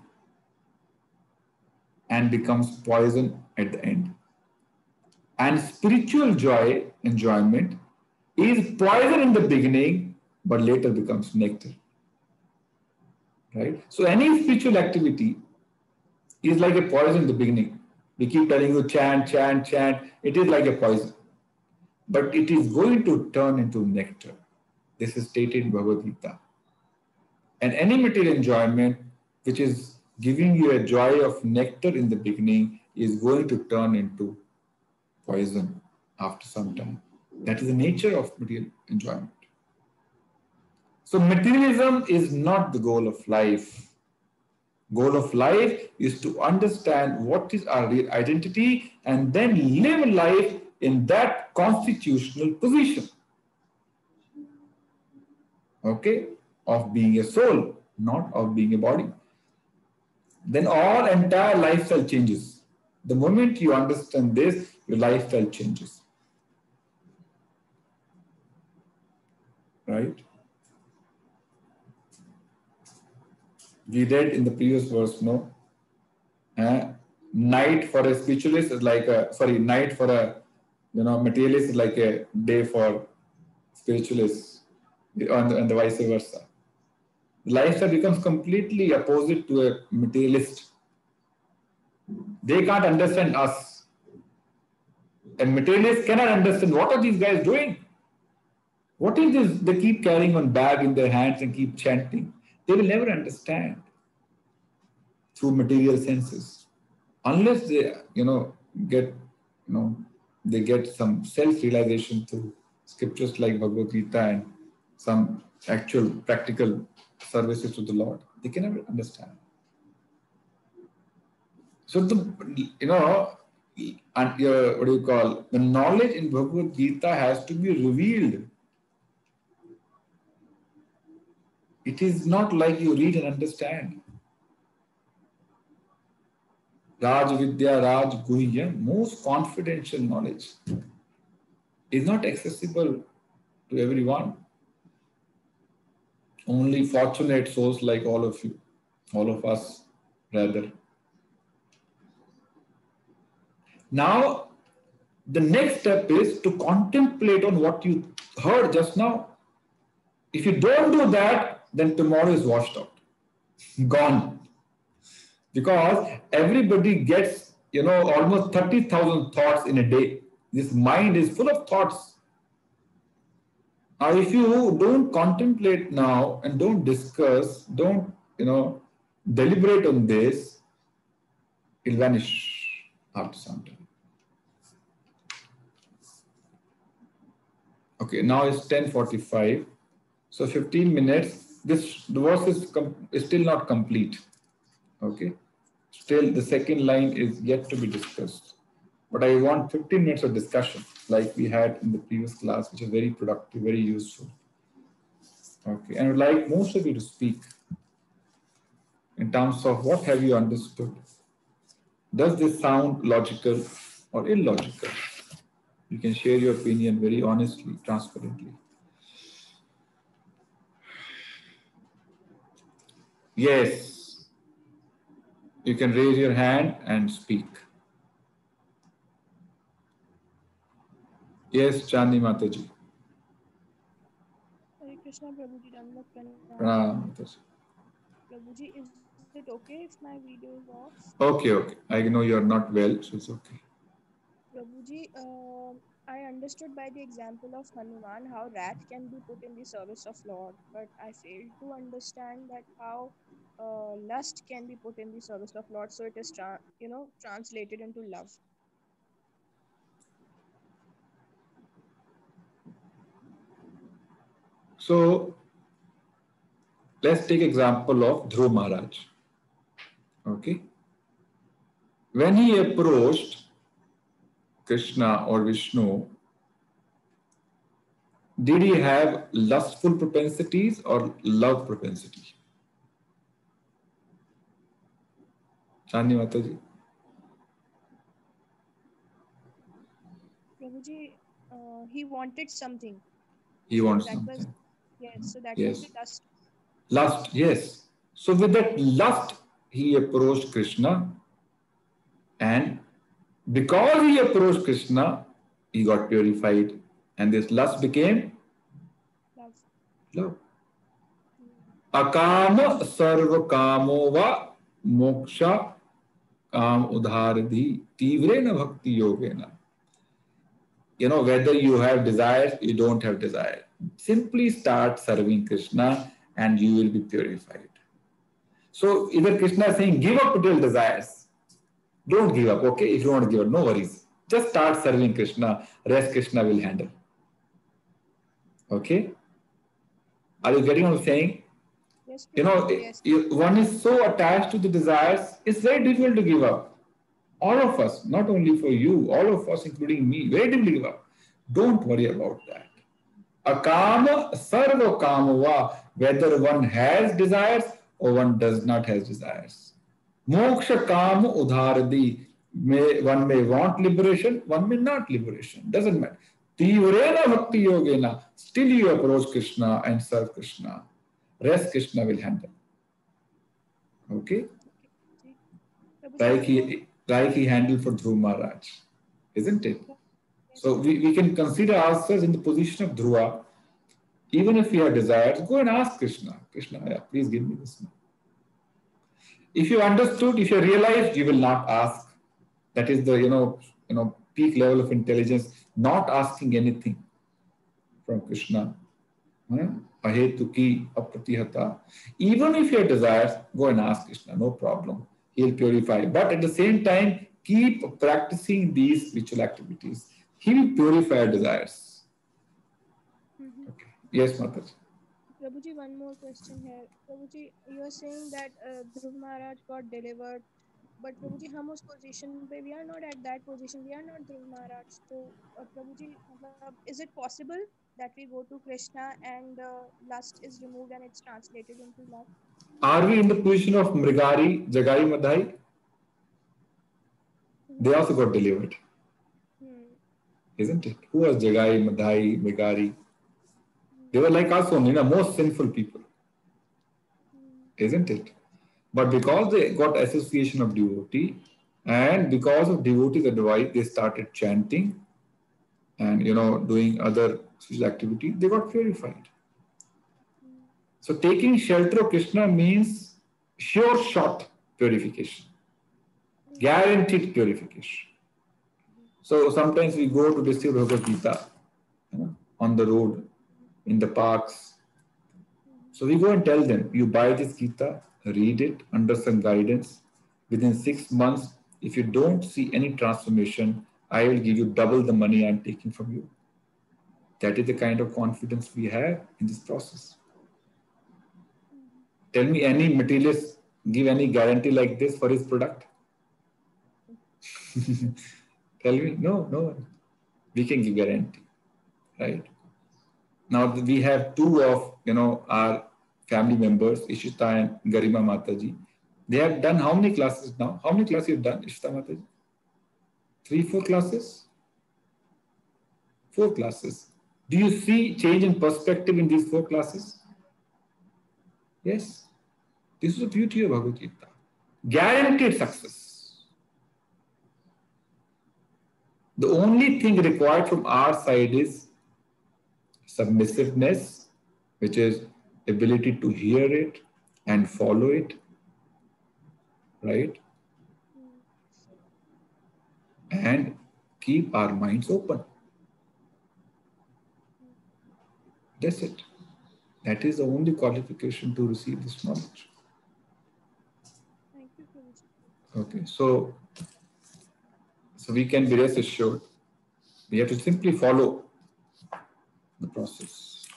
and becomes poison at the end. And spiritual joy, enjoyment, is poison in the beginning, but later becomes nectar. Right? So any spiritual activity is like a poison in the beginning. We keep telling you chant, chant, chant. It is like a poison. But it is going to turn into nectar. This is stated in Bhagavad Gita. And any material enjoyment which is giving you a joy of nectar in the beginning is going to turn into poison after some time. That is the nature of material enjoyment. So materialism is not the goal of life. Goal of life is to understand what is our real identity and then live life in that constitutional position. Okay? Of being a soul, not of being a body. Then all entire lifestyle changes. The moment you understand this, your lifestyle changes. Right? We read in the previous verse, no? Night for a spiritualist is like night for a materialist is like a day for spiritualists, and the vice versa. Lifestyle becomes completely opposite to a materialist. They can't understand us. A materialist cannot understand what are these guys doing. What is this? They keep carrying on bag in their hands and keep chanting. They will never understand through material senses unless they get some self-realization through scriptures like Bhagavad Gita and some actual practical services to the Lord. They can never understand. So the knowledge in Bhagavad Gita has to be revealed. It is not like you read and understand. Raj Vidya, Raj Guhya, most confidential knowledge, is not accessible to everyone. Only fortunate souls like all of you, all of us, rather. Now, the next step is to contemplate on what you heard just now. If you don't do that, then tomorrow is washed out, gone. Because everybody gets, almost 30,000 thoughts in a day. This mind is full of thoughts. Now, if you don't contemplate now and don't discuss, don't, deliberate on this, it'll vanish after some time. Okay, now it's 10:45. So 15 minutes. The verse is still not complete. Okay. Still, the second line is yet to be discussed. But I want 15 minutes of discussion like we had in the previous class, which is very productive, very useful. Okay, and I would like most of you to speak in terms of what have you understood. Does this sound logical or illogical? You can share your opinion very honestly, transparently. Yes, you can raise your hand and speak. Yes, Chandni Mataji. Hare Krishna Prabhuji, Dandavat Pranam. Pranam Mataji. Prabhuji, is it okay if my video is off? Okay, okay. I know you are not well, so it's okay. Prabhuji, I understood by the example of Hanuman how wrath can be put in the service of Lord, but I failed to understand that how lust can be put in the service of Lord, so it is translated into love. So let's take example of Dhruv Maharaj. Okay. When he approached Krishna or Vishnu, did he have lustful propensities or love propensity? Chandni Mataji. Prabhuji, he wanted something. He So wants that was, something. yes, so that was Yes. the lust. Lust, yes. So with that lust, he approached Krishna, and because he approached Krishna, he got purified, and this lust became Love. love. Akama sarva kamo va moksha काम उधारधि तीव्रेण bhakti yogena. You know, whether you have desires, you don't have desire. Simply start serving Krishna and you will be purified. So either Krishna is saying, give up material desires. Don't give up, okay? If you want to give up, no worries. Just start serving Krishna. Rest Krishna will handle. Okay? Are you getting what I'm saying? Yes, You know, yes. one is so attached to the desires, it's very difficult to give up. All of us, not only for you, all of us, including me, very difficult to give up. Don't worry about that. Akama sarva kamava, whether one has desires or one does not have desires. Moksha kama udharadi, one may want liberation, one may not liberation, doesn't matter. Tivrena bhakti yogena, still you approach Krishna and serve Krishna. Rest Krishna will handle. Okay? Like he handled for Dhruva Maharaj, isn't it? So we can consider ourselves in the position of Dhruva. Even if you have desires, go and ask Krishna. Krishna, yeah, please give me this now. If you understood, if you realized, you will not ask. That is the peak level of intelligence, not asking anything from Krishna. Ahetuki apratihata. Even if you have desires, go and ask Krishna, no problem. He'll purify. But at the same time, keep practicing these spiritual activities. He will purify our desires. Okay. Yes, Mataji. Prabhuji, one more question here. Prabhuji, you are saying that Dhruv Maharaj got delivered, but Prabhuji, hum us position pe, we are not at that position. We are not Dhruv Maharaj. So, Prabhuji, is it possible that we go to Krishna and lust is removed and it's translated into love? Are we in the position of Mrigari, Jagai, Madhai? They also got delivered. Isn't it? Who was Jagai, Madhai, Mrigari? They were like us only, most sinful people. Isn't it? But because they got association of devotee, and because of devotee's advice, they started chanting and doing other spiritual activity, they got purified. So taking shelter of Krishna means sure shot purification, guaranteed purification. So sometimes we go to distribute Bhagavad Gita on the road, in the parks. So we go and tell them, you buy this Gita, read it under some guidance. Within 6 months, if you don't see any transformation, I will give you double the money I'm taking from you. That is the kind of confidence we have in this process. Tell me any materialist give any guarantee like this for his product? Tell me, no. We can give guarantee, right? Now we have two of our family members, Ishita and Garima Mataji. They have done how many classes now? How many classes you've done, Ishita Mataji? 3-4 classes? 4 classes. Do you see change in perspective in these 4 classes? Yes. This is the beauty of Bhagavad Gita. Guaranteed success. The only thing required from our side is submissiveness, which is ability to hear it and follow it, right? And keep our minds open. That's it. That is the only qualification to receive this knowledge. Thank you, Prabhuji. Okay, so we can be rest assured. We have to simply follow the process.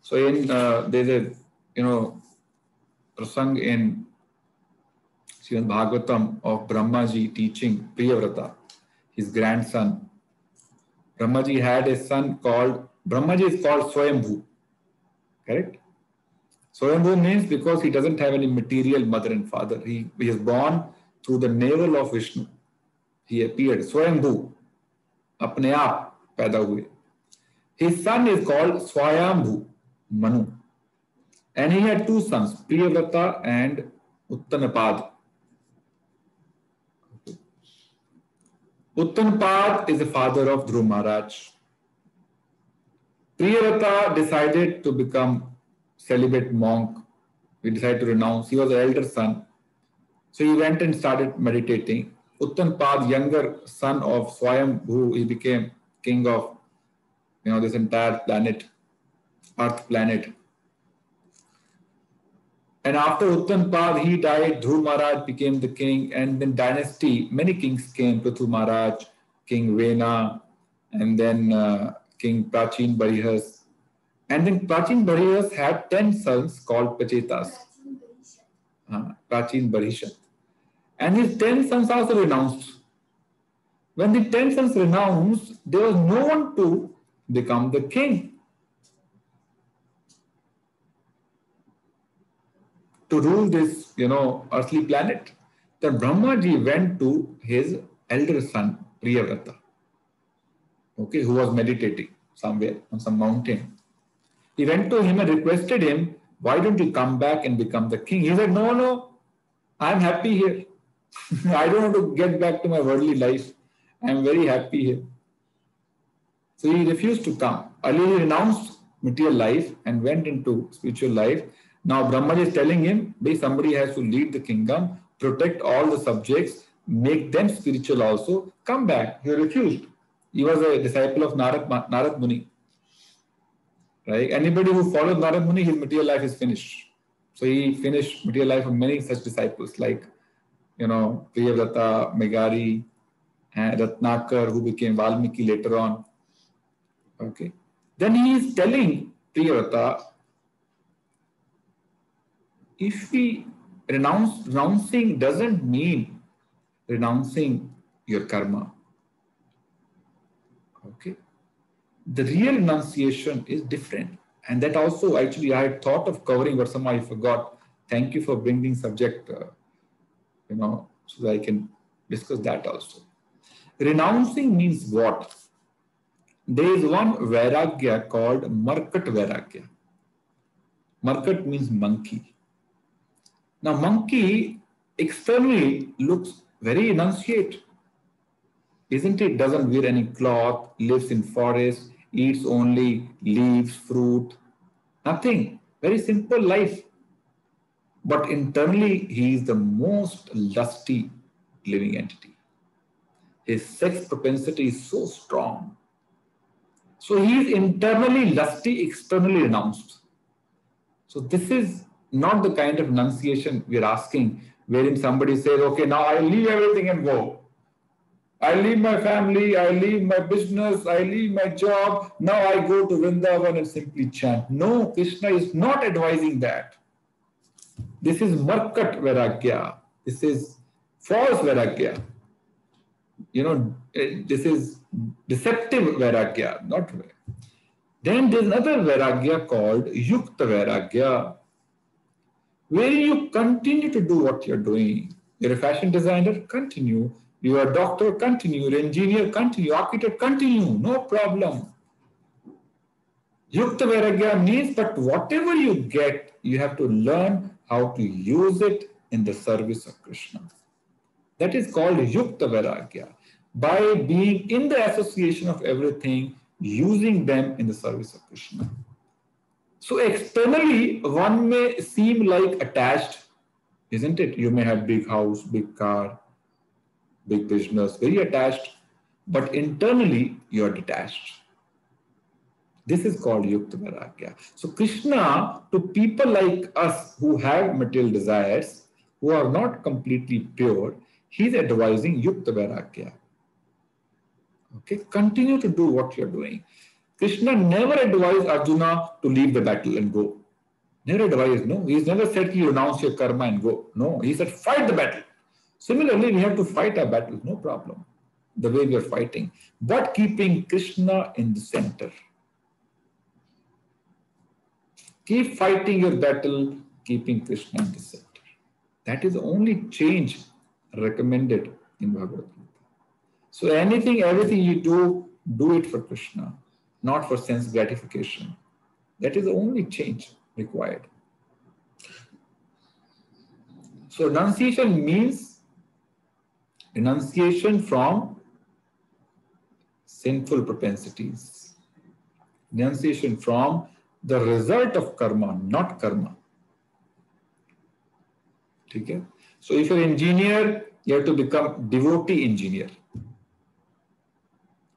So in there's a prasang in Srimad Bhagavatam of Brahmaji teaching Priyavrata, his grandson. Brahmaji had a son called, Brahmaji is called Swayambhu, correct? Swayambhu means because he doesn't have any material mother and father. He is born through the navel of Vishnu. He appeared, Swayambhu, apne aap paida hue. His son is called Swayambhu, Manu. And he had 2 sons, Priyavrata and Uttanapad. Uttanapad is the father of Dhruv Maharaj. Priyavrata decided to become celibate monk. He decided to renounce. He was the elder son. So he went and started meditating. Uttanapad, younger son of Swayambhu, he became king of this entire planet, Earth planet. And after Uttanapad, he died, Dhruv Maharaj became the king, and then dynasty, many kings came, Prithu Maharaj, King Vena, and then King Prachin Barihas. And then Prachin Barihas had 10 sons called Pachetas. Prachin Barishat. And his 10 sons also renounced. When the 10 sons renounced, there was no one to become the king, to rule this, earthly planet. Then Brahmaji went to his elder son, Priyavrata, okay, who was meditating somewhere on some mountain. He went to him and requested him, why don't you come back and become the king? He said, no, I'm happy here. I don't want to get back to my worldly life. I'm very happy here. So he refused to come. Earlier he renounced material life and went into spiritual life. Now Brahmaji is telling him, somebody has to lead the kingdom, protect all the subjects, make them spiritual also. Come back. He refused. He was a disciple of Narad Muni. Right? Anybody who follows Narad Muni, his material life is finished. So he finished material life of many such disciples like, Priyavrata, Megari, and Ratnakar, who became Valmiki later on. Okay. Then he is telling Priyavrata, if we renouncing doesn't mean renouncing your karma. Okay. The real renunciation is different. And that also actually I had thought of covering, but somehow I forgot. Thank you for bringing subject, so that I can discuss that also. Renouncing means what? There is one Vairagya called Markat Vairagya. Markat means monkey. Now monkey externally looks very enunciate. Isn't it? Doesn't wear any cloth, lives in forest, eats only leaves, fruit, nothing. Very simple life. But internally, he is the most lusty living entity. His sex propensity is so strong. So he is internally lusty, externally renounced. So this is not the kind of renunciation we are asking, wherein somebody says, okay, now I leave everything and go. I leave my family, I leave my business, I leave my job. Now I go to Vrindavan and simply chant. No, Krishna is not advising that. This is Markat Vairagya. This is false Vairagya. This is deceptive Vairagya, not Vairagya. Then there's another Vairagya called Yukta Vairagya, where you continue to do what you're doing. You're a fashion designer, continue. You're a doctor, continue. You're an engineer, continue. Architect, continue. No problem. Yukta Vairagya means that whatever you get, you have to learn how to use it in the service of Krishna. That is called Yukta Vairagya. By being in the association of everything, using them in the service of Krishna. So externally, one may seem like attached, isn't it? You may have big house, big car, big business, very attached, but internally you are detached. This is called Yukta Vairagya. So Krishna, to people like us who have material desires, who are not completely pure, he's advising Yukta Vairagya. Okay, continue to do what you're doing. Krishna never advised Arjuna to leave the battle and go. Never advised, no. He's never said you renounce your karma and go. No, he said fight the battle. Similarly, we have to fight our battles, no problem. The way we are fighting, but keeping Krishna in the center. Keep fighting your battle, keeping Krishna in the center. That is the only change recommended in Bhagavad Gita. So everything you do it for Krishna, not for sense gratification. That is the only change required. So renunciation means renunciation from sinful propensities. Renunciation from the result of karma, not karma. Okay? So if you're an engineer, you have to become devotee engineer.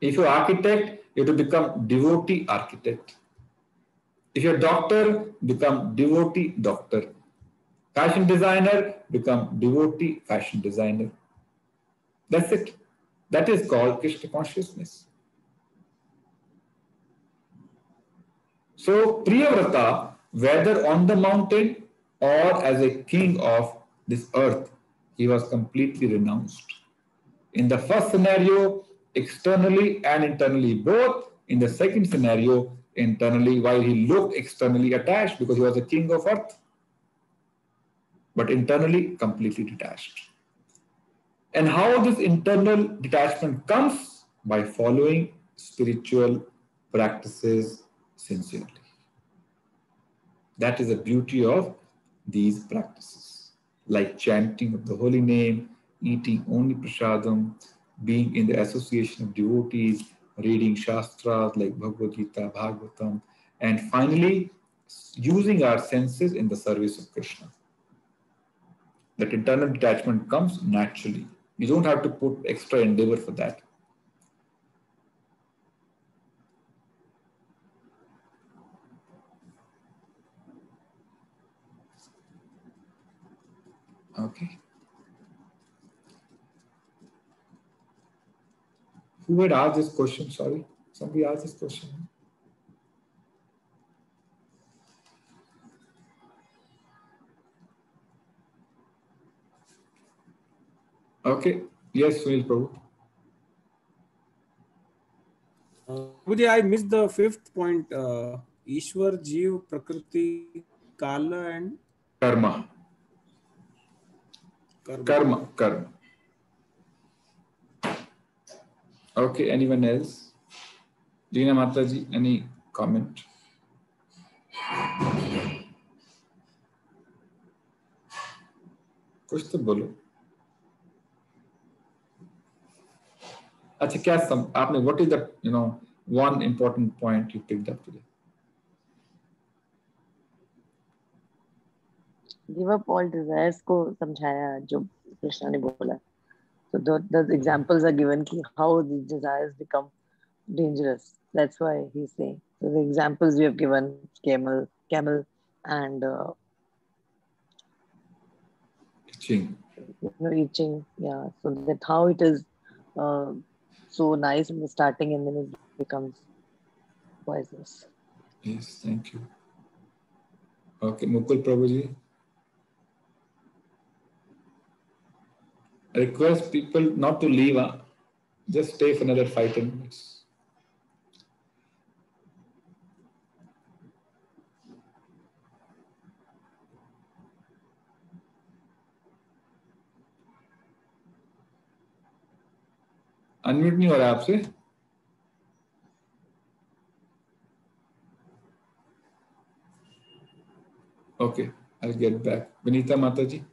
If you're architect, you have to become devotee architect. If you're a doctor, become devotee doctor. Fashion designer, become devotee fashion designer. That's it. That is called Krishna consciousness. So Priyavrata, whether on the mountain or as a king of this earth, he was completely renounced. In the first scenario, externally and internally both. In the second scenario, internally, while he looked externally attached because he was a king of earth, but internally completely detached. And how this internal detachment comes? By following spiritual practices sincerely. That is the beauty of these practices, like chanting of the holy name, eating only prasadam, being in the association of devotees, reading shastras like Bhagavad Gita, Bhagavatam, and finally using our senses in the service of Krishna. That internal detachment comes naturally. You don't have to put extra endeavor for that. Okay. Who had asked this question? Sorry, somebody asked this question. Okay. Yes, Sunil Prabhu. Prabhuji, I missed the fifth point. Ishwar, Jeev, Prakriti, Kala, and Karma. Karma. Okay, anyone else? Dina Mataji, any comment? कुछ तो बोलो. अच्छा क्या आपने what is the one important point you picked up today? Give up all desires को समझाया जो कृष्णा ने बोला. So the examples are given ki how these desires become dangerous. That's why he's saying. So the examples we have given, camel, and Itching. Itching. Yeah. So that how it is so nice in the starting and then it becomes poisonous. Yes, thank you. Okay, Mukul Prabhuji. I request people not to leave. Just stay for another 5-10 minutes. Unmute नहीं हो रहा आपसे. get back. Vinita Mataji.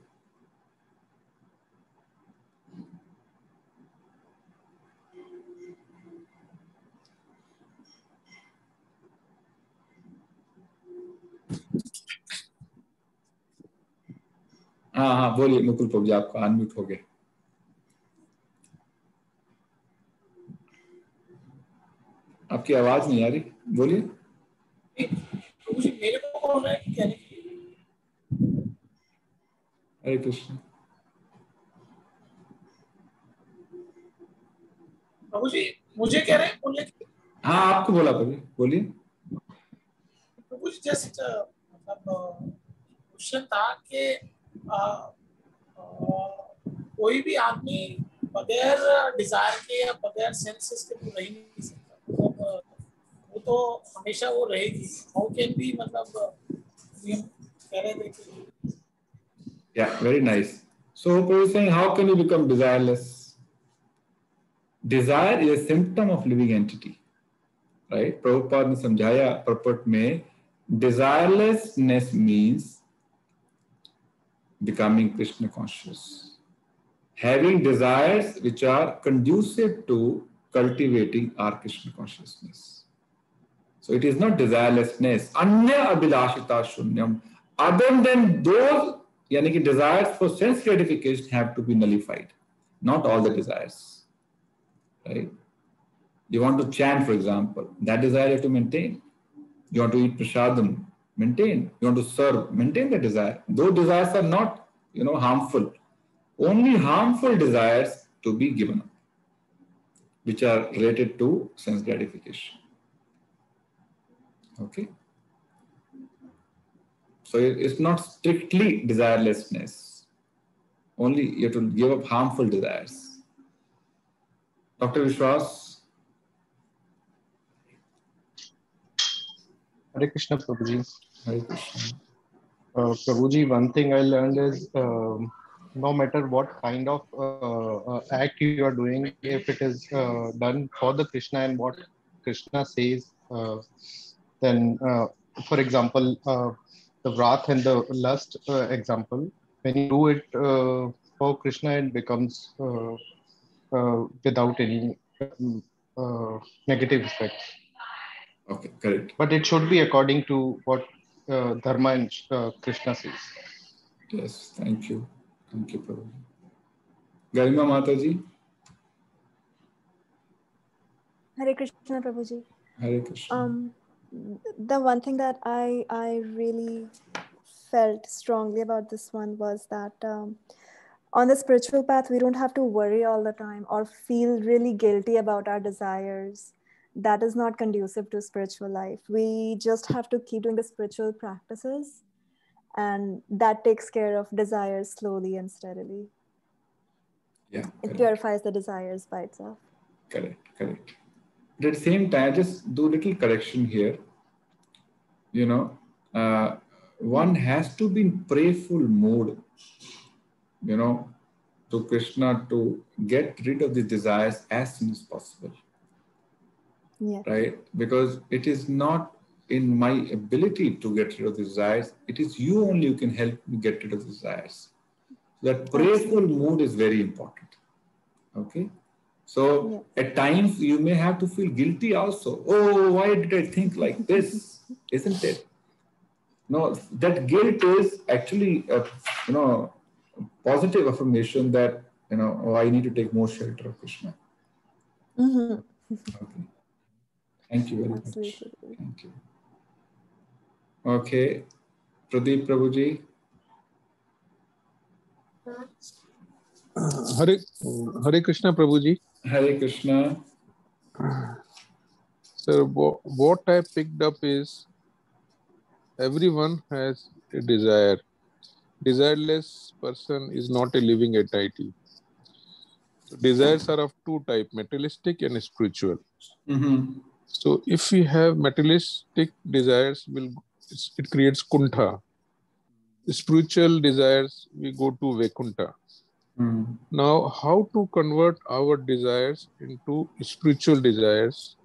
हाँ बोलिए मुकुल प्रभु जी, आपका unmute हो गया। आपकी आवाज नहीं आ रही, बोलिए। मेरे को बोल रहा है क्या? हरे कृष्ण। प्रभु जी मुझे कह रहे हैं बोलने? हाँ आपको बोला प्रभु, बोलिए। प्रभु जी जस्ट मतलब क्वेश्चन था कि कोई भी आदमी बगैर डिजायर के या बगैर सेंसेस के तो रह नहीं सकता, मतलब वो तो हमेशा वो रहेगी। हाउ कैन बी, मतलब कह रहे थे कि Yeah, very nice. So Prabhu is saying, how can you become desireless? Desire is a symptom of living entity, right? Prabhupada ने समझाया purport में, desirelessness means becoming Krishna conscious, having desires which are conducive to cultivating our Krishna consciousness. So it is not desirelessness. Anya abhilashita shunyam. Other than those, yani ki desires for sense gratification have to be nullified. Not all the desires, right? You want to chant, for example, that desire you have to maintain. You want to eat prasadam, maintain. You want to serve, maintain the desire. Those desires are not, harmful. Only harmful desires to be given up, which are related to sense gratification. Okay. So it's not strictly desirelessness. Only you have to give up harmful desires. Dr. Vishwas. Hare Krishna, Prabhuji. Hare Krishna. Prabhuji, one thing I learned is no matter what kind of act you are doing, if it is done for the Krishna and what Krishna says, then, for example, the wrath and the lust example, when you do it for Krishna, it becomes without any negative effects. Okay, correct. But it should be according to what Dharma and Krishna says. Yes, thank you. Thank you, Prabhu. Garima Mataji. Hare Krishna, Prabhuji. Hare Krishna. The one thing that I really felt strongly about this one was that on the spiritual path, we don't have to worry all the time or feel really guilty about our desires. That is not conducive to spiritual life. We just have to keep doing the spiritual practices, and that takes care of desires slowly and steadily. Yeah. It purifies the desires by itself. Correct. But at the same time, just do a little correction here. One has to be in prayerful mode, to Krishna to get rid of the desires as soon as possible. Yes. Right? Because it is not in my ability to get rid of the desires. It is you only who can help me get rid of the desires. That prayerful mood is very important. Okay? So at times you may have to feel guilty also. Oh, why did I think like this? Isn't it? No, that guilt is actually a positive affirmation that I need to take more shelter of Krishna. Mm-hmm. Okay. Thank you very Absolutely. much. Thank you. Okay. Pradeep Prabhuji. Hare Krishna, Prabhuji. Hare Krishna. Sir, what I picked up is everyone has a desire. Desireless person is not a living entity. So desires are of two types, materialistic and spiritual. Mm-hmm. So if we have materialistic desires, it creates kuntha. Spiritual desires, we go to Vaikuntha. Mm. Now, how to convert our desires into spiritual desires?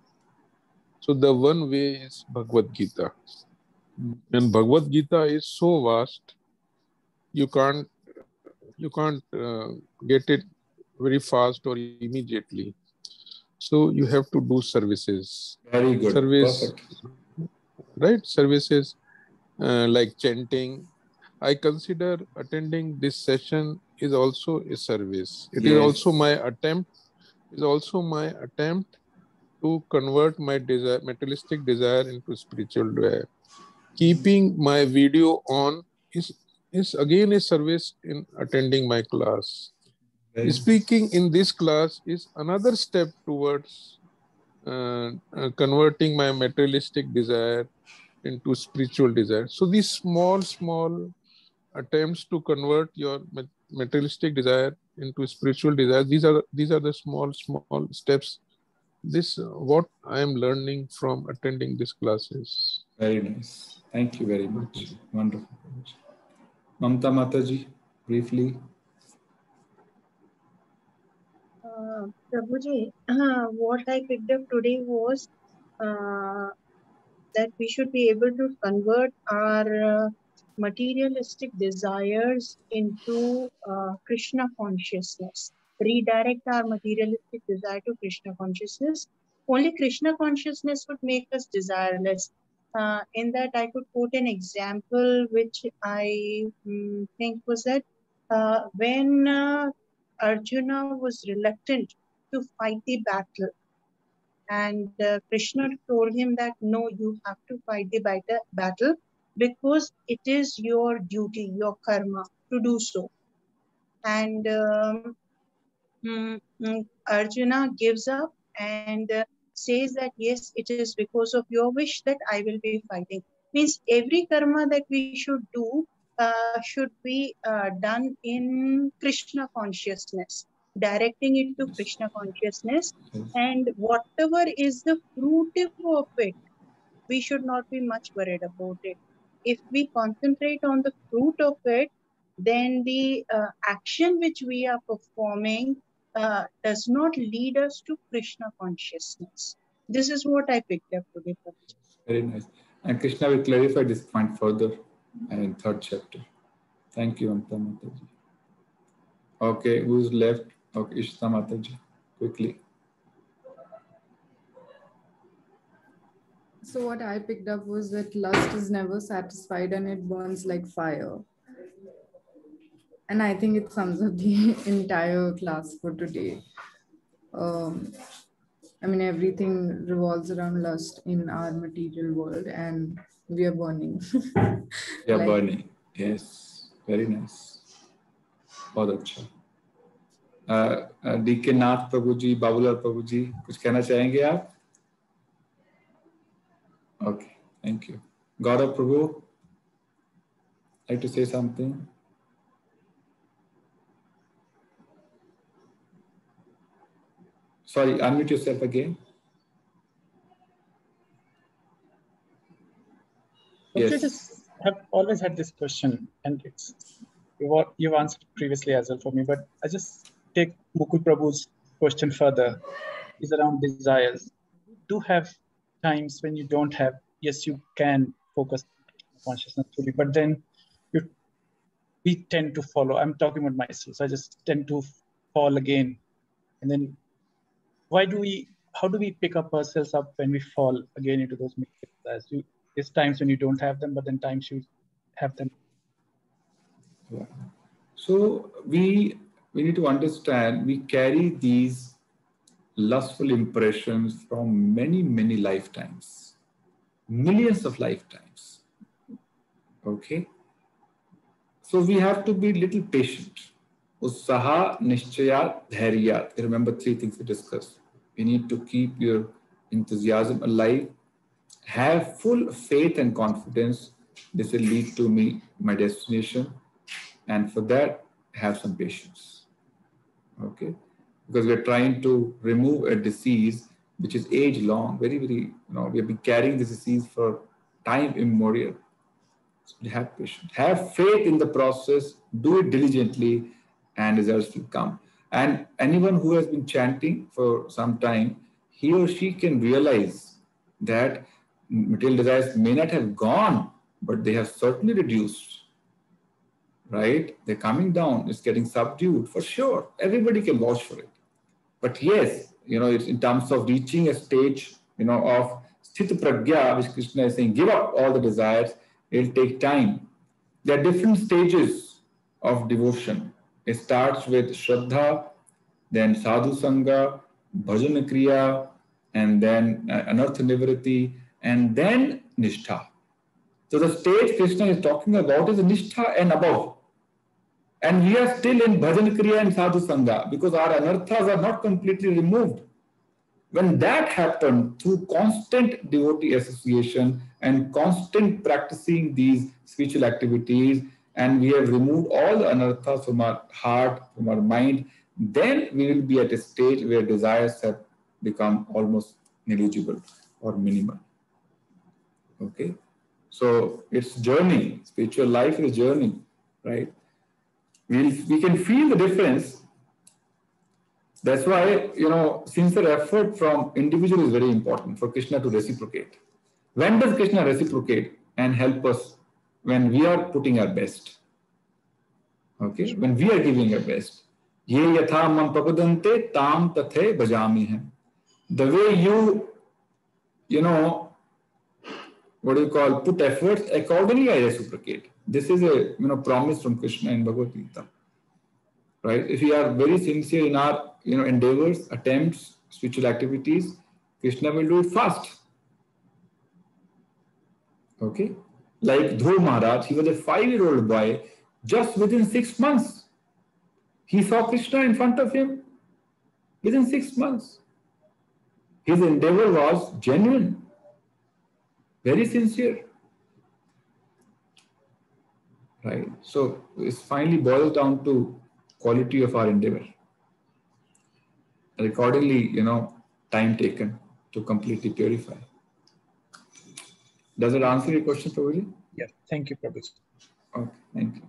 So the one way is Bhagavad Gita. And Bhagavad Gita is so vast you can't get it very fast or immediately. So you have to do services. Very good. Service, Perfect. right? Services like chanting. I consider attending this session is also a service. It is also my attempt. Is also my attempt to convert my desire, materialistic desire into spiritual desire. Keeping my video on is again a service in attending my class. Speaking in this class is another step towards converting my materialistic desire into spiritual desire. So these small attempts to convert your materialistic desire into spiritual desire, these are the small steps. This what I am learning from attending these classes. Very nice. Thank you very much. Wonderful. Mamta Mataji, briefly. Prabhuji, what I picked up today was that we should be able to convert our materialistic desires into Krishna consciousness, redirect our materialistic desire to Krishna consciousness. Only Krishna consciousness would make us desireless. In that, I could quote an example which I think was that when Arjuna was reluctant to fight the battle, and Krishna told him that no, you have to fight the battle because it is your duty, your karma to do so. And Arjuna gives up and says that yes, it is because of your wish that I will be fighting. Means every karma that we should do should be done in Krishna consciousness, directing it to Krishna consciousness, and whatever is the fruit of it, we should not be much worried about it. If we concentrate on the fruit of it, then the action which we are performing does not lead us to Krishna consciousness. This is what I picked up today. Very nice. And Krishna will clarify this point further in third chapter. Thank you, Mamta Mataji. Okay, who's left? Okay, Ishita Mataji, quickly. So what I picked up was that lust is never satisfied and it burns like fire. And I think it sums up the entire class for today. I mean, everything revolves around lust in our material world and we are burning. We are burning. Yes, very nice. बहुत अच्छा. DK नाथ प्रभु जी, बाबूलाल प्रभु जी, कुछ कहना चाहेंगे आप? Okay, thank you. Gaurav Prabhu, like to say something? Sorry, unmute yourself again. Yes. I just have always had this question, and you've answered previously as well for me, but I just take Mukul Prabhu's question further, is around desires. You do have times when you don't have, yes, you can focus on consciousness fully, but then we tend to follow. I'm talking about myself, so I just tend to fall again. And then how do we pick up ourselves up when we fall again into those desires? There's times when you don't have them, but then times you have them. Yeah. So we need to understand, we carry these lustful impressions from many lifetimes, millions of lifetimes. Okay. So we have to be little patient. Utsaha, Nishchaya, Dhairya. Remember 3 things we discussed. You need to keep your enthusiasm alive. Have full faith and confidence. This will lead to my destination. And for that, have some patience. Okay? Because we're trying to remove a disease which is age long, very, we have been carrying this disease for time immemorial. So have patience. Have faith in the process, do it diligently, and results will come. And anyone who has been chanting for some time, he or she can realize that material desires may not have gone, but they have certainly reduced. right? They're coming down, it's getting subdued for sure. Everybody can vouch for it. But yes, it's in terms of reaching a stage, of sthita pragya, which Krishna is saying, give up all the desires, it'll take time. There are different stages of devotion. It starts with Shraddha, then Sadhu Sangha, Bhajan Kriya, and then Anartha Nivriti, and then Nishtha. So the stage Krishna is talking about is Nishtha and above. And we are still in Bhajan Kriya and Sadhu Sangha because our anarthas are not completely removed. When that happened through constant devotee association and constant practicing these spiritual activities, and we have removed all the anarthas from our heart, from our mind, then we will be at a stage where desires have become almost negligible or minimal. Okay? So it's journey. Spiritual life is a journey, right? We can feel the difference. That's why, sincere effort from individual is very important for Krishna to reciprocate. When does Krishna reciprocate and help us? When we are putting our best. Okay? When we are giving our best. Ye yatha mam papadante tam tathe bhajami ham. The way you put efforts, accordingly I reciprocate. This is a promise from Krishna in Bhagavad Gita. Right? If we are very sincere in our endeavors, attempts, spiritual activities, Krishna will do it fast. Okay? Like Dhruv Maharaj, he was a 5-year-old boy, just within 6 months. He saw Krishna in front of him within 6 months. His endeavor was genuine, very sincere. Right? So it finally boils down to quality of our endeavor. And accordingly, time taken to completely purify. Does it answer your question, Prabhuji? Yeah, thank you, Prabhuji. Okay, thank you.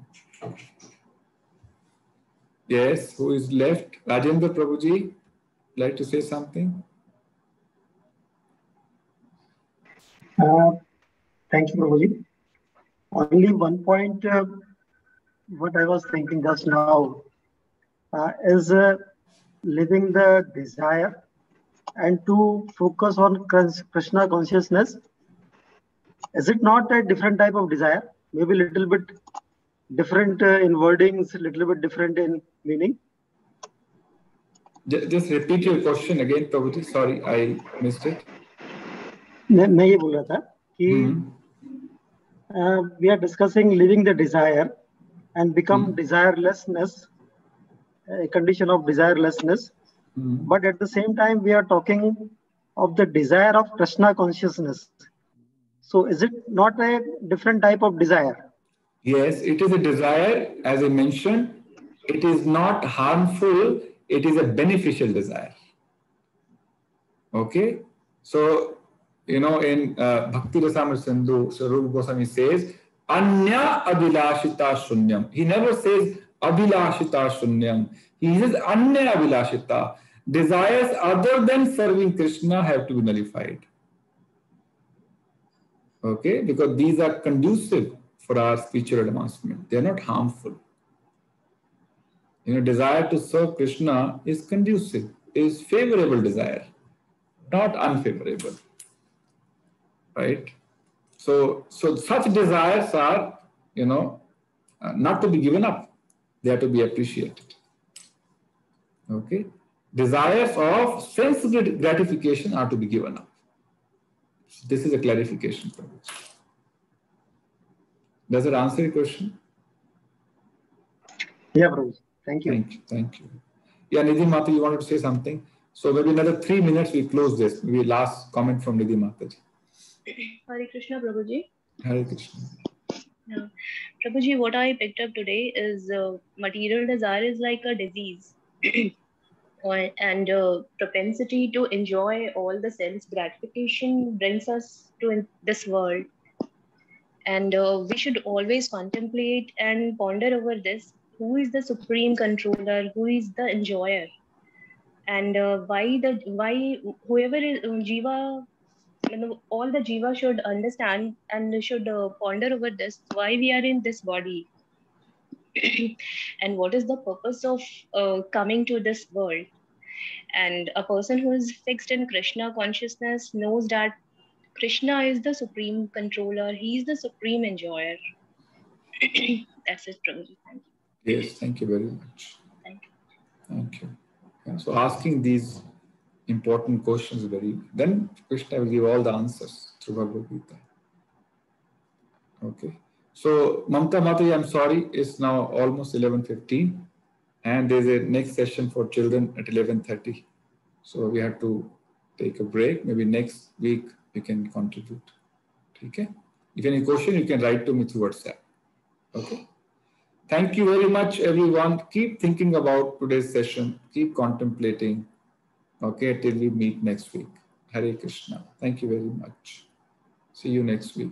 Yes, who is left? Rajendra Prabhuji, like to say something? Thank you, Prabhuji. Only one point, what I was thinking just now is living the desire and to focus on Krishna consciousness. Is it not a different type of desire? Maybe a little bit different in wordings, a little bit different in meaning? Just repeat your question again, Prabhuji. Sorry, I missed it. मैं ये बोल रहा था कि we are discussing living the desire and become desirelessness, a condition of desirelessness. But at the same time, we are talking of the desire of Krishna consciousness. So is it not a different type of desire? Yes, it is a desire. As I mentioned, it is not harmful. It is a beneficial desire. Okay? So, in Bhakti Rasamrita Sindhu, Swarupa Goswami says, Anya Abhilashita Shunyam. He never says Abhilashita Shunyam. He says Anya Abhilashita. Desires other than serving Krishna have to be nullified. Okay? Because these are conducive for our spiritual advancement. They are not harmful. Desire to serve Krishna is conducive, is favorable desire, not unfavorable. Right? So such desires are, not to be given up. They are to be appreciated. Okay? Desires of sense gratification are to be given up. This is a clarification for this. Does it answer your question? Yeah, Prabhuji. Thank you. Thank you. Yeah, Nidhi Mata, you wanted to say something? So maybe another 3 minutes we close this. Maybe last comment from Nidhi Mata. Hare Krishna, Prabhuji. Hare Krishna. Yeah. Prabhuji, what I picked up today is material desire is like a disease and propensity to enjoy all the sense gratification brings us to this world. And we should always contemplate and ponder over this. Who is the supreme controller? Who is the enjoyer? And why whoever is Jiva, all the Jiva should understand and should ponder over this, why we are in this body. And what is the purpose of coming to this world. And a person who is fixed in Krishna consciousness knows that Krishna is the supreme controller, he is the supreme enjoyer. That's it, Prabhuji. Thank you. Yes, thank you very much. Thank you. Thank you. Yeah, so asking these important questions then Krishna will give all the answers through Bhagavad Gita. Okay. So Mamta Mataji, I'm sorry, it's now almost 11:15 and there's a next session for children at 11:30. So we have to take a break. Maybe next week you can contribute. Okay. If any question, you can write to me through WhatsApp. Okay. Thank you very much, everyone. Keep thinking about today's session. Keep contemplating. Okay, till we meet next week. Hare Krishna. Thank you very much. See you next week.